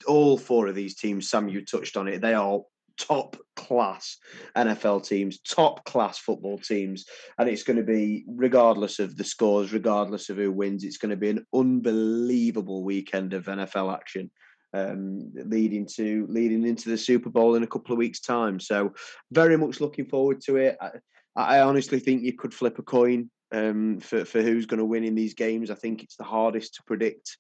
Speaker 6: all 4 of these teams, Sam, you touched on it. They are top class NFL teams, top class football teams, and it's going to be, regardless of the scores, regardless of who wins, it's going to be an unbelievable weekend of NFL action. Leading into the Super Bowl in a couple of weeks' time. So very much looking forward to it. I honestly think you could flip a coin for who's going to win in these games. I think it's the hardest to predict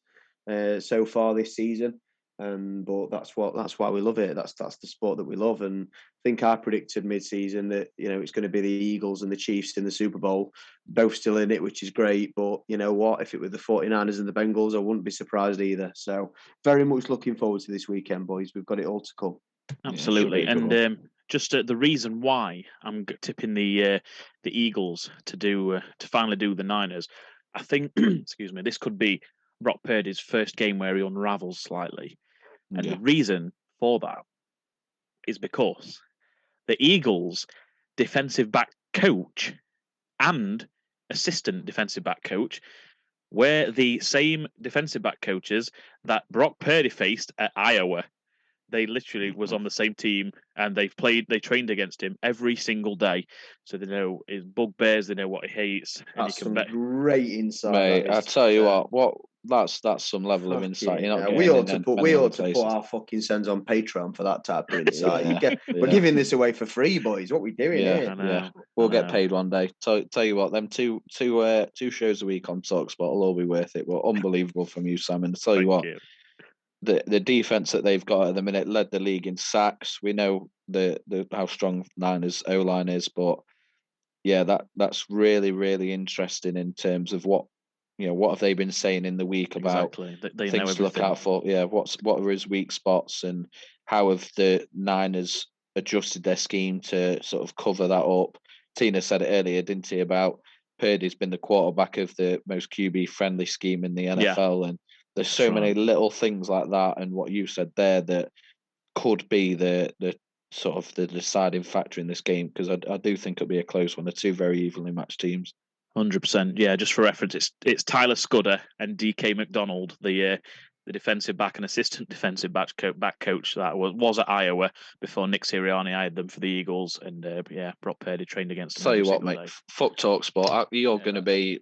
Speaker 6: so far this season. But that's why we love it. That's the sport that we love. And I think I predicted mid-season that it's going to be the Eagles and the Chiefs in the Super Bowl, both still in it, which is great. But you know what? If it were the 49ers and the Bengals, I wouldn't be surprised either. So very much looking forward to this weekend, boys. We've got it all to come.
Speaker 3: Absolutely, and just the reason why I'm tipping the Eagles to finally do the Niners, I think, excuse me, this could be Brock Purdy's first game where he unravels slightly, and the reason for that is because the Eagles' defensive back coach and assistant defensive back coach were the same defensive back coaches that Brock Purdy faced at Iowa. They literally was on the same team, and they trained against him every single day. So they know his bugbears, they know what he hates. And
Speaker 6: That's some great insight.
Speaker 7: Mate, I tell you what that's some level of insight. You're not
Speaker 6: we ought to
Speaker 7: put
Speaker 6: put our fucking sends on Patreon for that type of insight. We're giving this away for free, boys. What we doing here?
Speaker 7: Yeah. We'll get paid one day. Tell you what, them two shows a week on TalkSport will all be worth it. Well, unbelievable from you, Sam. And tell you what. The defense that they've got at the minute led the league in sacks. We know the how strong Niners O-line is, but yeah, that's really, really interesting in terms of what have they been saying in the week about
Speaker 3: they
Speaker 7: things to look out for. Yeah, what are his weak spots and how have the Niners adjusted their scheme to sort of cover that up? Tina said it earlier, didn't he, about Purdy's been the quarterback of the most QB-friendly scheme in the NFL, and there's so many little things like that, and what you said there that could be the sort of the deciding factor in this game, because I do think it'll be a close one. They're two very evenly matched teams.
Speaker 3: 100%. Yeah, just for reference, it's Tyler Scudder and DK McDonald, the defensive back and assistant defensive back coach that was at Iowa before Nick Sirianni hired them for the Eagles, and Brock Purdy trained against them.
Speaker 7: Tell you what, mate, fuck Talk Sport. You're going to be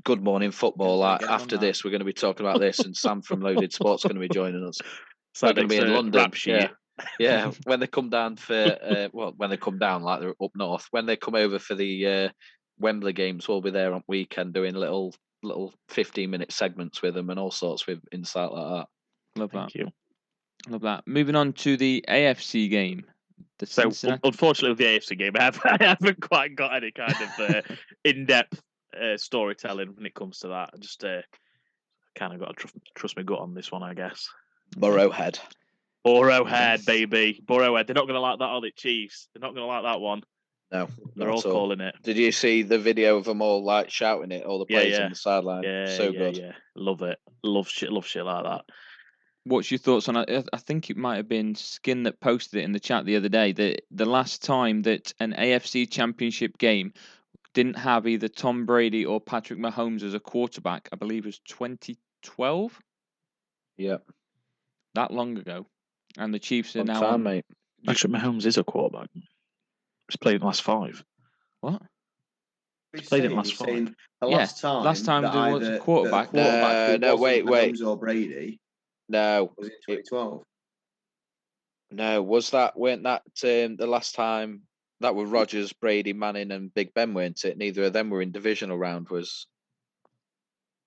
Speaker 7: Good Morning Football. After this, we're going to be talking about this, and Sam from Loaded Sport's going to be joining us. We're going to be in London. Yeah, when they come down for when they come down, like they're up north, when they come over for the Wembley games, we'll be there on weekend doing little 15-minute segments with them and all sorts with insight like that.
Speaker 2: Thank you. Love that. Moving on to the AFC game.
Speaker 3: Unfortunately, with the AFC game, I haven't quite got any kind of in-depth storytelling when it comes to that. I just kind of got to trust my gut on this one, I guess.
Speaker 7: Burrowhead,
Speaker 3: baby. Burrowhead. They're not going to like that, are they, Chiefs? They're not going to like that one.
Speaker 7: No,
Speaker 3: they're all calling it.
Speaker 7: Did you see the video of them all like shouting it? All the players on the sideline. So good.
Speaker 3: Yeah, love it. Love shit like that.
Speaker 2: What's your thoughts on it? I think it might have been Skin that posted it in the chat the other day. That the last time that an AFC Championship game didn't have either Tom Brady or Patrick Mahomes as a quarterback, I believe, was 2012.
Speaker 7: Yeah,
Speaker 2: that long ago, and the Chiefs are now.
Speaker 3: Time, mate. Patrick Mahomes is a quarterback. He's played in the last 5.
Speaker 2: What?
Speaker 3: He's played in the last 5.
Speaker 2: Last time there was a quarterback.
Speaker 6: No, wait. Mahomes or Brady.
Speaker 7: No,
Speaker 6: was it 2012?
Speaker 7: No, weren't that the last time that were Rodgers, Brady, Manning, and Big Ben, weren't it? Neither of them were in divisional round.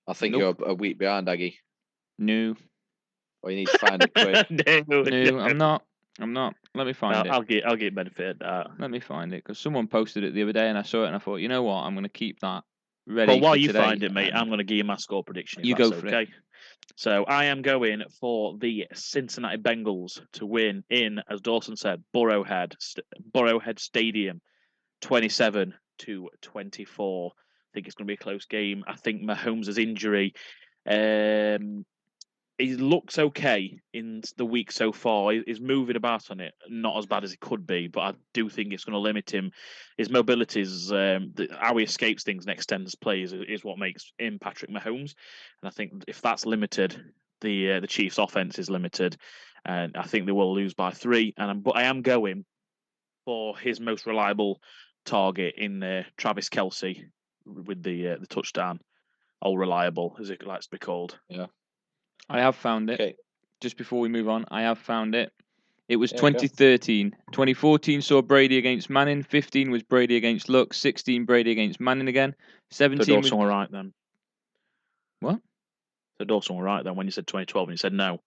Speaker 7: I think you're a week behind, Aggie.
Speaker 2: No.
Speaker 7: Or you need to find it quick.
Speaker 2: No, I'm not. Let me find it.
Speaker 3: I'll get benefit of that.
Speaker 2: Let me find it, because someone posted it the other day and I saw it and I thought, you know what, I'm going to keep that ready.
Speaker 3: Well, while you
Speaker 2: today.
Speaker 3: find it, mate, I'm going to give you my score prediction.
Speaker 2: You go for it.
Speaker 3: So I am going for the Cincinnati Bengals to win in, as Dawson said, Burrowhead Stadium, 27-24. I think it's going to be a close game. I think Mahomes' injury, he looks okay in the week so far. He's moving about on it, not as bad as he could be, but I do think it's going to limit him. His mobilities, how he escapes things and extends plays is what makes him Patrick Mahomes. And I think if that's limited, the Chiefs' offense is limited, and I think they will lose by 3. But I am going for his most reliable target in Travis Kelce with the touchdown. All reliable, as it likes to be called.
Speaker 7: Yeah.
Speaker 2: I have found it.
Speaker 7: Okay.
Speaker 2: Just before we move on, I have found it. It was 2013. 2014 saw Brady against Manning. 15 was Brady against Luck. 16 Brady against Manning again. 17
Speaker 3: So Dawson were right then.
Speaker 2: What?
Speaker 3: So Dawson were right then when you said 2012 and you said no.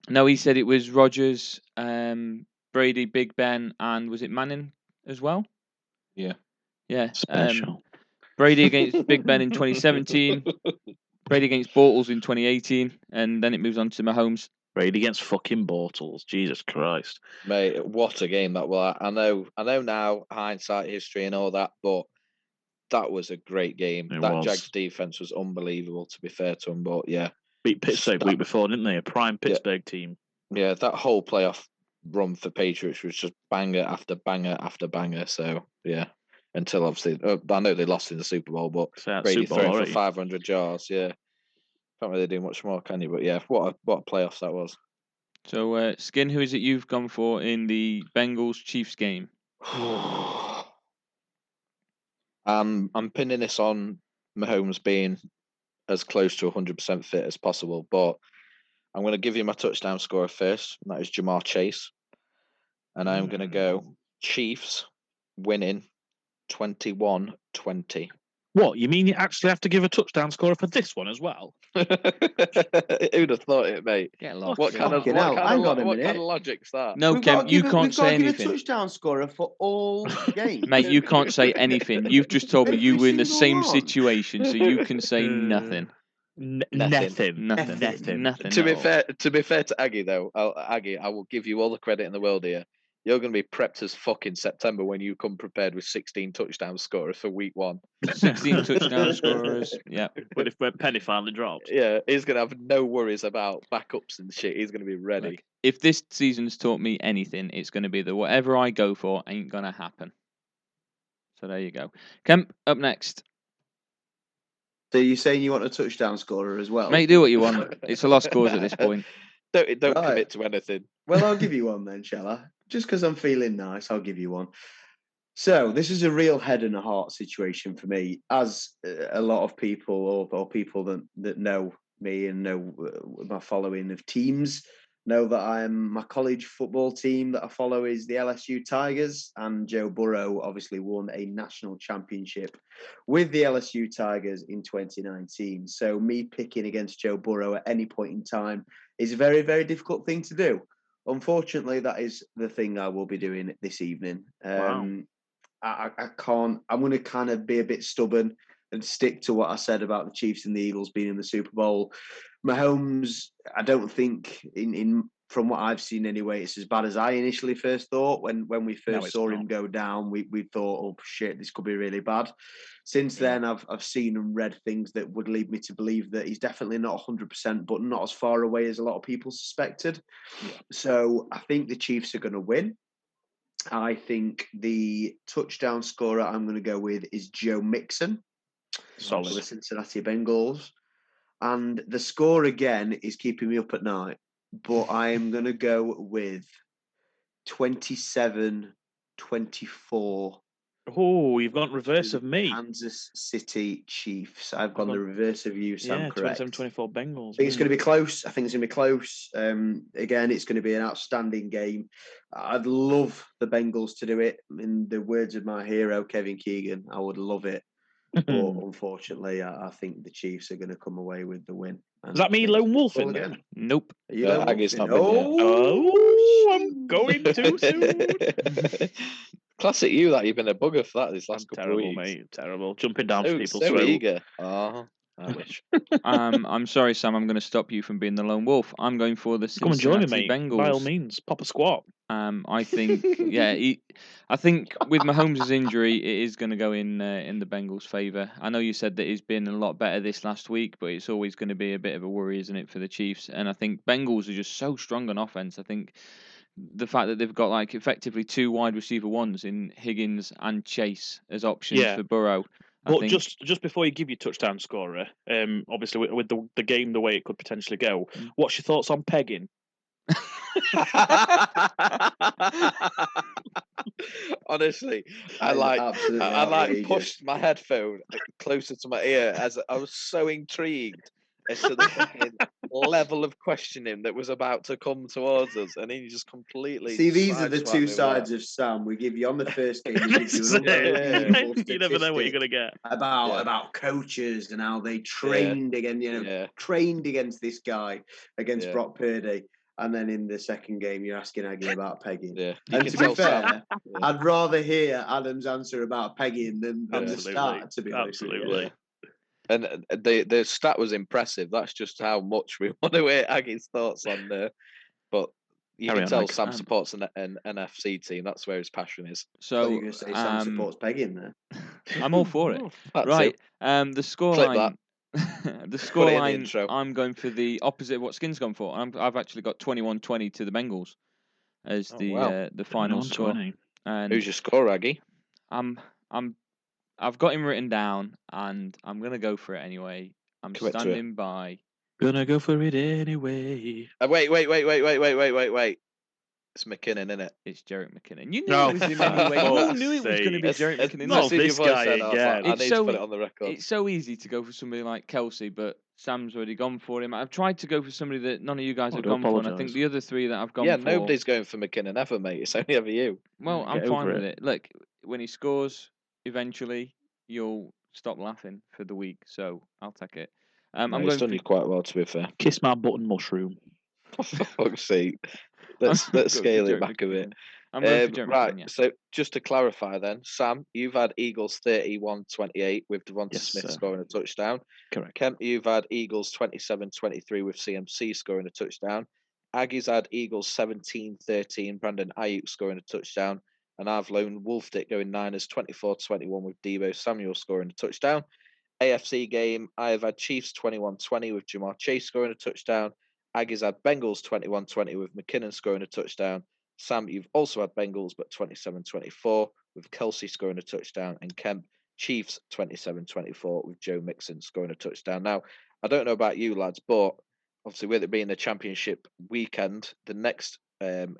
Speaker 2: No, he said it was Rodgers, Brady, Big Ben, and was it Manning as well?
Speaker 7: Yeah.
Speaker 2: Yeah.
Speaker 3: Special.
Speaker 2: Brady against Big Ben in 2017. Brady against Bortles in 2018, and then it moves on to Mahomes.
Speaker 3: Brady against fucking Bortles. Jesus Christ.
Speaker 7: Mate, what a game that was. I know now, hindsight, history and all that, but that was a great game. That Jags defense was unbelievable, to be fair to them, but yeah.
Speaker 3: Beat Pittsburgh the week before, didn't they? A prime Pittsburgh team.
Speaker 7: Yeah, that whole playoff run for Patriots was just banger after banger after banger, so yeah. Until obviously, I know they lost in the Super Bowl, but Brady throwing for 500 yards, yeah. Can't really do much more, can you? But yeah, what a playoffs that was.
Speaker 2: So, Skin, who is it you've gone for in the Bengals-Chiefs game?
Speaker 7: I'm pinning this on Mahomes being as close to 100% fit as possible, but I'm going to give you my touchdown scorer first, and that is Jamar Chase. And I'm going to go Chiefs winning 21-20.
Speaker 3: What, you mean you actually have to give a touchdown scorer for this one as well?
Speaker 7: Who'd have thought it, mate?
Speaker 2: Get lost.
Speaker 7: What kind of logic's that?
Speaker 2: No, Kem, you can't say anything.
Speaker 6: We've got to give a touchdown scorer for all games.
Speaker 2: Mate, you can't say anything. You've just told me you were in the same situation, so you can say nothing.
Speaker 3: Nothing.
Speaker 2: Nothing.
Speaker 7: To be fair to Aggie though, I will give you all the credit in the world here. You're going to be prepped as fuck in September when you come prepared with 16 touchdown scorers for week 1.
Speaker 2: 16 touchdown scorers. Yeah.
Speaker 3: But if Penny finally drops.
Speaker 7: Yeah, he's going to have no worries about backups and shit. He's going to be ready.
Speaker 2: Look, if this season's taught me anything, it's going to be that whatever I go for ain't going to happen. So there you go. Kemp, up next.
Speaker 6: So you're saying you want a touchdown scorer as well?
Speaker 2: Mate, do what you want. It's a lost cause at this point.
Speaker 7: Don't
Speaker 6: Right.
Speaker 7: commit to anything.
Speaker 6: Well, I'll give you one then, shall I? Just because I'm feeling nice, I'll give you one. So this is a real head and a heart situation for me, as a lot of people or people that know me and know my following of teams know that my college football team that I follow is the LSU Tigers, and Joe Burrow obviously won a national championship with the LSU Tigers in 2019. So me picking against Joe Burrow at any point in time is a very, very difficult thing to do. Unfortunately, that is the thing I will be doing this evening.
Speaker 3: Wow.
Speaker 6: I can't. I'm going to kind of be a bit stubborn and stick to what I said about the Chiefs and the Eagles being in the Super Bowl. Mahomes, I don't think from what I've seen anyway, it's as bad as I initially first thought. When we first saw him go down, we thought, oh shit, this could be really bad. Since then, I've seen and read things that would lead me to believe that he's definitely not 100%, but not as far away as a lot of people suspected. Yeah. So I think the Chiefs are going to win. I think the touchdown scorer I'm going to go with is Joe Mixon for the Cincinnati Bengals. And the score again is keeping me up at night, but I am going to go with 27-24.
Speaker 3: Oh, you've gone reverse of me.
Speaker 6: Kansas City Chiefs. I've gone the reverse of you, Sam.
Speaker 3: Yeah,
Speaker 6: correct.
Speaker 3: 27-24 Bengals.
Speaker 6: I think it's going to be close. Again, it's going to be an outstanding game. I'd love the Bengals to do it. In the words of my hero, Kevin Keegan, I would love it. But unfortunately, I think the Chiefs are going to come away with the win.
Speaker 3: Does that mean Lone Wolf in there?
Speaker 2: Nope.
Speaker 6: Are you Lone
Speaker 7: Aggie's
Speaker 6: Wolf?
Speaker 7: not been there.
Speaker 3: Oh, I'm going too soon.
Speaker 7: Classic you that you've been a bugger for that this last couple
Speaker 3: Terrible,
Speaker 7: of weeks.
Speaker 3: mate. Terrible. Jumping down for people's
Speaker 7: so
Speaker 3: throat.
Speaker 7: eager. Oh, I wish.
Speaker 2: I'm sorry, Sam. I'm going to stop you from being the lone wolf. I'm going for the
Speaker 3: Come and join me,
Speaker 2: Cincinnati
Speaker 3: mate.
Speaker 2: Bengals.
Speaker 3: By all means, pop a squat.
Speaker 2: I think, I think with Mahomes' injury, it is going to go in the Bengals' favour. I know you said that he's been a lot better this last week, but it's always going to be a bit of a worry, isn't it, for the Chiefs? And I think Bengals are just so strong on offense. I think the fact that they've got like effectively two wide receiver ones in Higgins and Chase as options for Burrow.
Speaker 3: But just before you give your touchdown scorer, obviously with the game the way it could potentially go, what's your thoughts on pegging?
Speaker 7: Honestly, I pushed my headphone closer to my ear as I was so intrigued as to the fucking level of questioning that was about to come towards us, and then you just completely
Speaker 6: see. These are the two sides of Sam. We give you on the first game. We give you
Speaker 3: you never know what you're gonna get
Speaker 6: about coaches and how they trained trained against this guy against Brock Purdy. And then in the second game, you're asking Aggie about pegging. Yeah. And to be fair, I'd rather hear Adam's answer about pegging than the start, to be honest.
Speaker 3: Absolutely.
Speaker 7: And the stat was impressive. That's just how much we want to hear Aggie's thoughts on there. But you can tell Sam supports an NFC team. That's where his passion is.
Speaker 6: So you're going to say Sam supports pegging there?
Speaker 2: I'm all for it. Right. The scoreline. The scoreline, I'm going for the opposite of what Skin's gone for. I've actually got 21-20 to the Bengals as the final score.
Speaker 7: And who's your score, Aggie?
Speaker 2: I've got him written down, and I'm gonna go for it anyway. I'm standing by.
Speaker 3: Gonna go for it anyway.
Speaker 7: Wait. It's McKinnon, isn't it?
Speaker 2: It's Jerick McKinnon. You knew it was him anyway. You knew it was going to be Jerick McKinnon.
Speaker 3: Not this guy again.
Speaker 7: I need to put it on the record.
Speaker 2: It's so easy to go for somebody like Kelsey, but Sam's already gone for him. I've tried to go for somebody that none of you guys have gone for, and I think the other three that I've gone for...
Speaker 7: Yeah, nobody's going for McKinnon ever, mate. It's only ever you.
Speaker 2: Well, I'm fine with it. Look, when he scores, eventually, you'll stop laughing for the week, so I'll take it.
Speaker 7: He's done you quite well, to be fair.
Speaker 3: Kiss my button mushroom.
Speaker 7: For fuck's sake. Let's scale it back a bit. Right, so just to clarify then, Sam, you've had Eagles 31-28 with Devonta Smith scoring a touchdown.
Speaker 3: Correct.
Speaker 7: Kemp, you've had Eagles 27-23 with CMC scoring a touchdown. Aggies had Eagles 17-13. Brandon Ayuk scoring a touchdown. And I've lone wolfed it, going Niners 24-21 with Deebo Samuel scoring a touchdown. AFC game, I have had Chiefs 21-20 with Jamar Chase scoring a touchdown. Aggies had Bengals 21-20 with McKinnon scoring a touchdown. Sam, you've also had Bengals, but 27-24 with Kelsey scoring a touchdown. And Kemp, Chiefs 27-24 with Joe Mixon scoring a touchdown. Now, I don't know about you lads, but obviously with it being the championship weekend, the next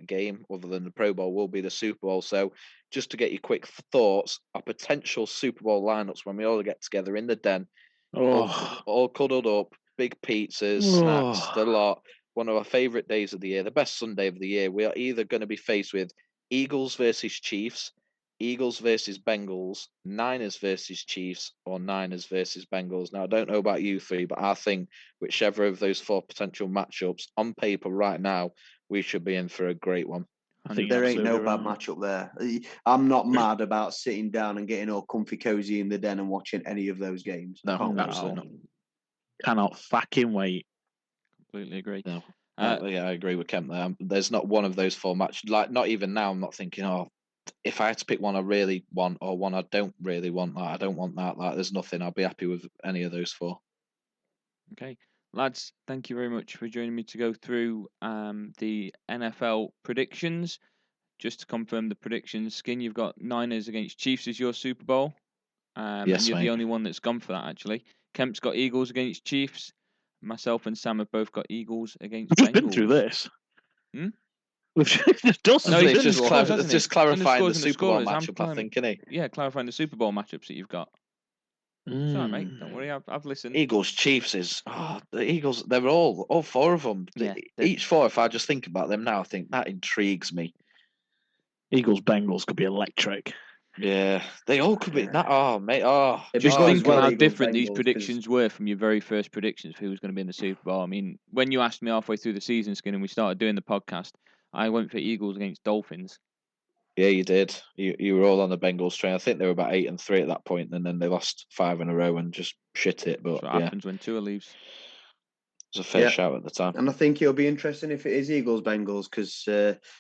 Speaker 7: game other than the Pro Bowl will be the Super Bowl. So just to get your quick thoughts, our potential Super Bowl lineups when we all get together in the den, all cuddled up, big pizzas, snacks, the lot. One of our favourite days of the year, the best Sunday of the year. We are either going to be faced with Eagles versus Chiefs, Eagles versus Bengals, Niners versus Chiefs, or Niners versus Bengals. Now, I don't know about you three, but I think whichever of those 4 potential matchups on paper right now, we should be in for a great one.
Speaker 3: I think
Speaker 6: there ain't no
Speaker 3: absolutely
Speaker 6: bad
Speaker 3: right.
Speaker 6: matchup there. I'm not mad about sitting down and getting all comfy cozy in the den and watching any of those games.
Speaker 7: No,
Speaker 6: Can't wait.
Speaker 7: absolutely not.
Speaker 3: Cannot fucking wait.
Speaker 2: Completely agree.
Speaker 7: No. Yeah, I agree with Kemp there. There's not one of those 4 matches. Like, not even now, I'm not thinking, if I had to pick one I really want or one I don't really want, like, I don't want that. Like, there's nothing. I'll be happy with any of those 4.
Speaker 2: Okay. Lads, thank you very much for joining me to go through the NFL predictions. Just to confirm the predictions, Skin, you've got Niners against Chiefs as your Super Bowl.
Speaker 7: Yes,
Speaker 2: and you're
Speaker 7: mate.
Speaker 2: the only one that's gone for that, actually. Kemp's got Eagles against Chiefs. Myself and Sam have both got Eagles against
Speaker 3: We've
Speaker 2: Bengals.
Speaker 3: been through this.
Speaker 2: Hmm?
Speaker 3: We've just done
Speaker 2: No, he's
Speaker 3: this.
Speaker 2: done the scores, hasn't he?
Speaker 7: Just
Speaker 2: Done the
Speaker 7: clarifying the
Speaker 2: scores and the
Speaker 7: Super Bowl
Speaker 2: scorers. I'm
Speaker 7: matchup, I think, innit?
Speaker 2: Yeah, clarifying the Super Bowl matchups that you've got. It's all right, mate. Don't worry, I've listened.
Speaker 7: Eagles Chiefs is the Eagles. They're all 4 of them.
Speaker 2: Yeah,
Speaker 7: Each 4. If I just think about them now, I think that intrigues me.
Speaker 3: Eagles Bengals could be electric.
Speaker 7: Yeah, they all could be that. Oh, mate. Oh,
Speaker 2: Just
Speaker 6: Well,
Speaker 2: thinking
Speaker 6: well,
Speaker 2: how
Speaker 6: Eagles,
Speaker 2: different these
Speaker 6: Bengals, 'cause-
Speaker 2: predictions were from your very first predictions for who was going to be in the Super Bowl. I mean, when you asked me halfway through the season, Skin, and we started doing the podcast, I went for Eagles against Dolphins.
Speaker 7: yeah, you did. You were all on the Bengals train. I think they were about 8-3 at that point, and then they lost 5 in a row and just shit it. But
Speaker 2: That's what
Speaker 7: yeah,
Speaker 2: happens when Tua leaves.
Speaker 7: it was a fair
Speaker 6: Yeah.
Speaker 7: shout at the time.
Speaker 6: And I think it'll be interesting if it is Eagles Bengals, because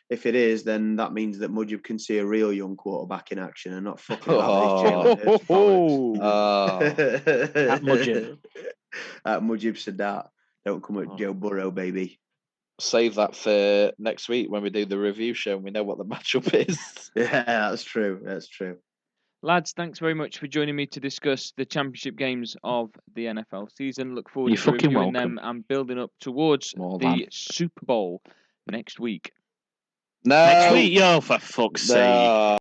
Speaker 6: if it is, then that means that Mujib can see a real young quarterback in action and not fucking about with his Jalen Hurts bollocks.
Speaker 3: At Mujib.
Speaker 6: At Mujib Sadat. Don't come at Joe Burrow, baby.
Speaker 7: Save that for next week when we do the review show and we know what the matchup is.
Speaker 6: Yeah, that's true. That's true.
Speaker 2: Lads, thanks very much for joining me to discuss the championship games of the NFL season. Look forward
Speaker 3: You're
Speaker 2: to
Speaker 3: fucking
Speaker 2: reviewing
Speaker 3: welcome.
Speaker 2: them and building up towards
Speaker 7: More
Speaker 2: the
Speaker 7: than.
Speaker 2: Super Bowl next week.
Speaker 7: No.
Speaker 3: Next week, yo, for fuck's sake.
Speaker 7: No.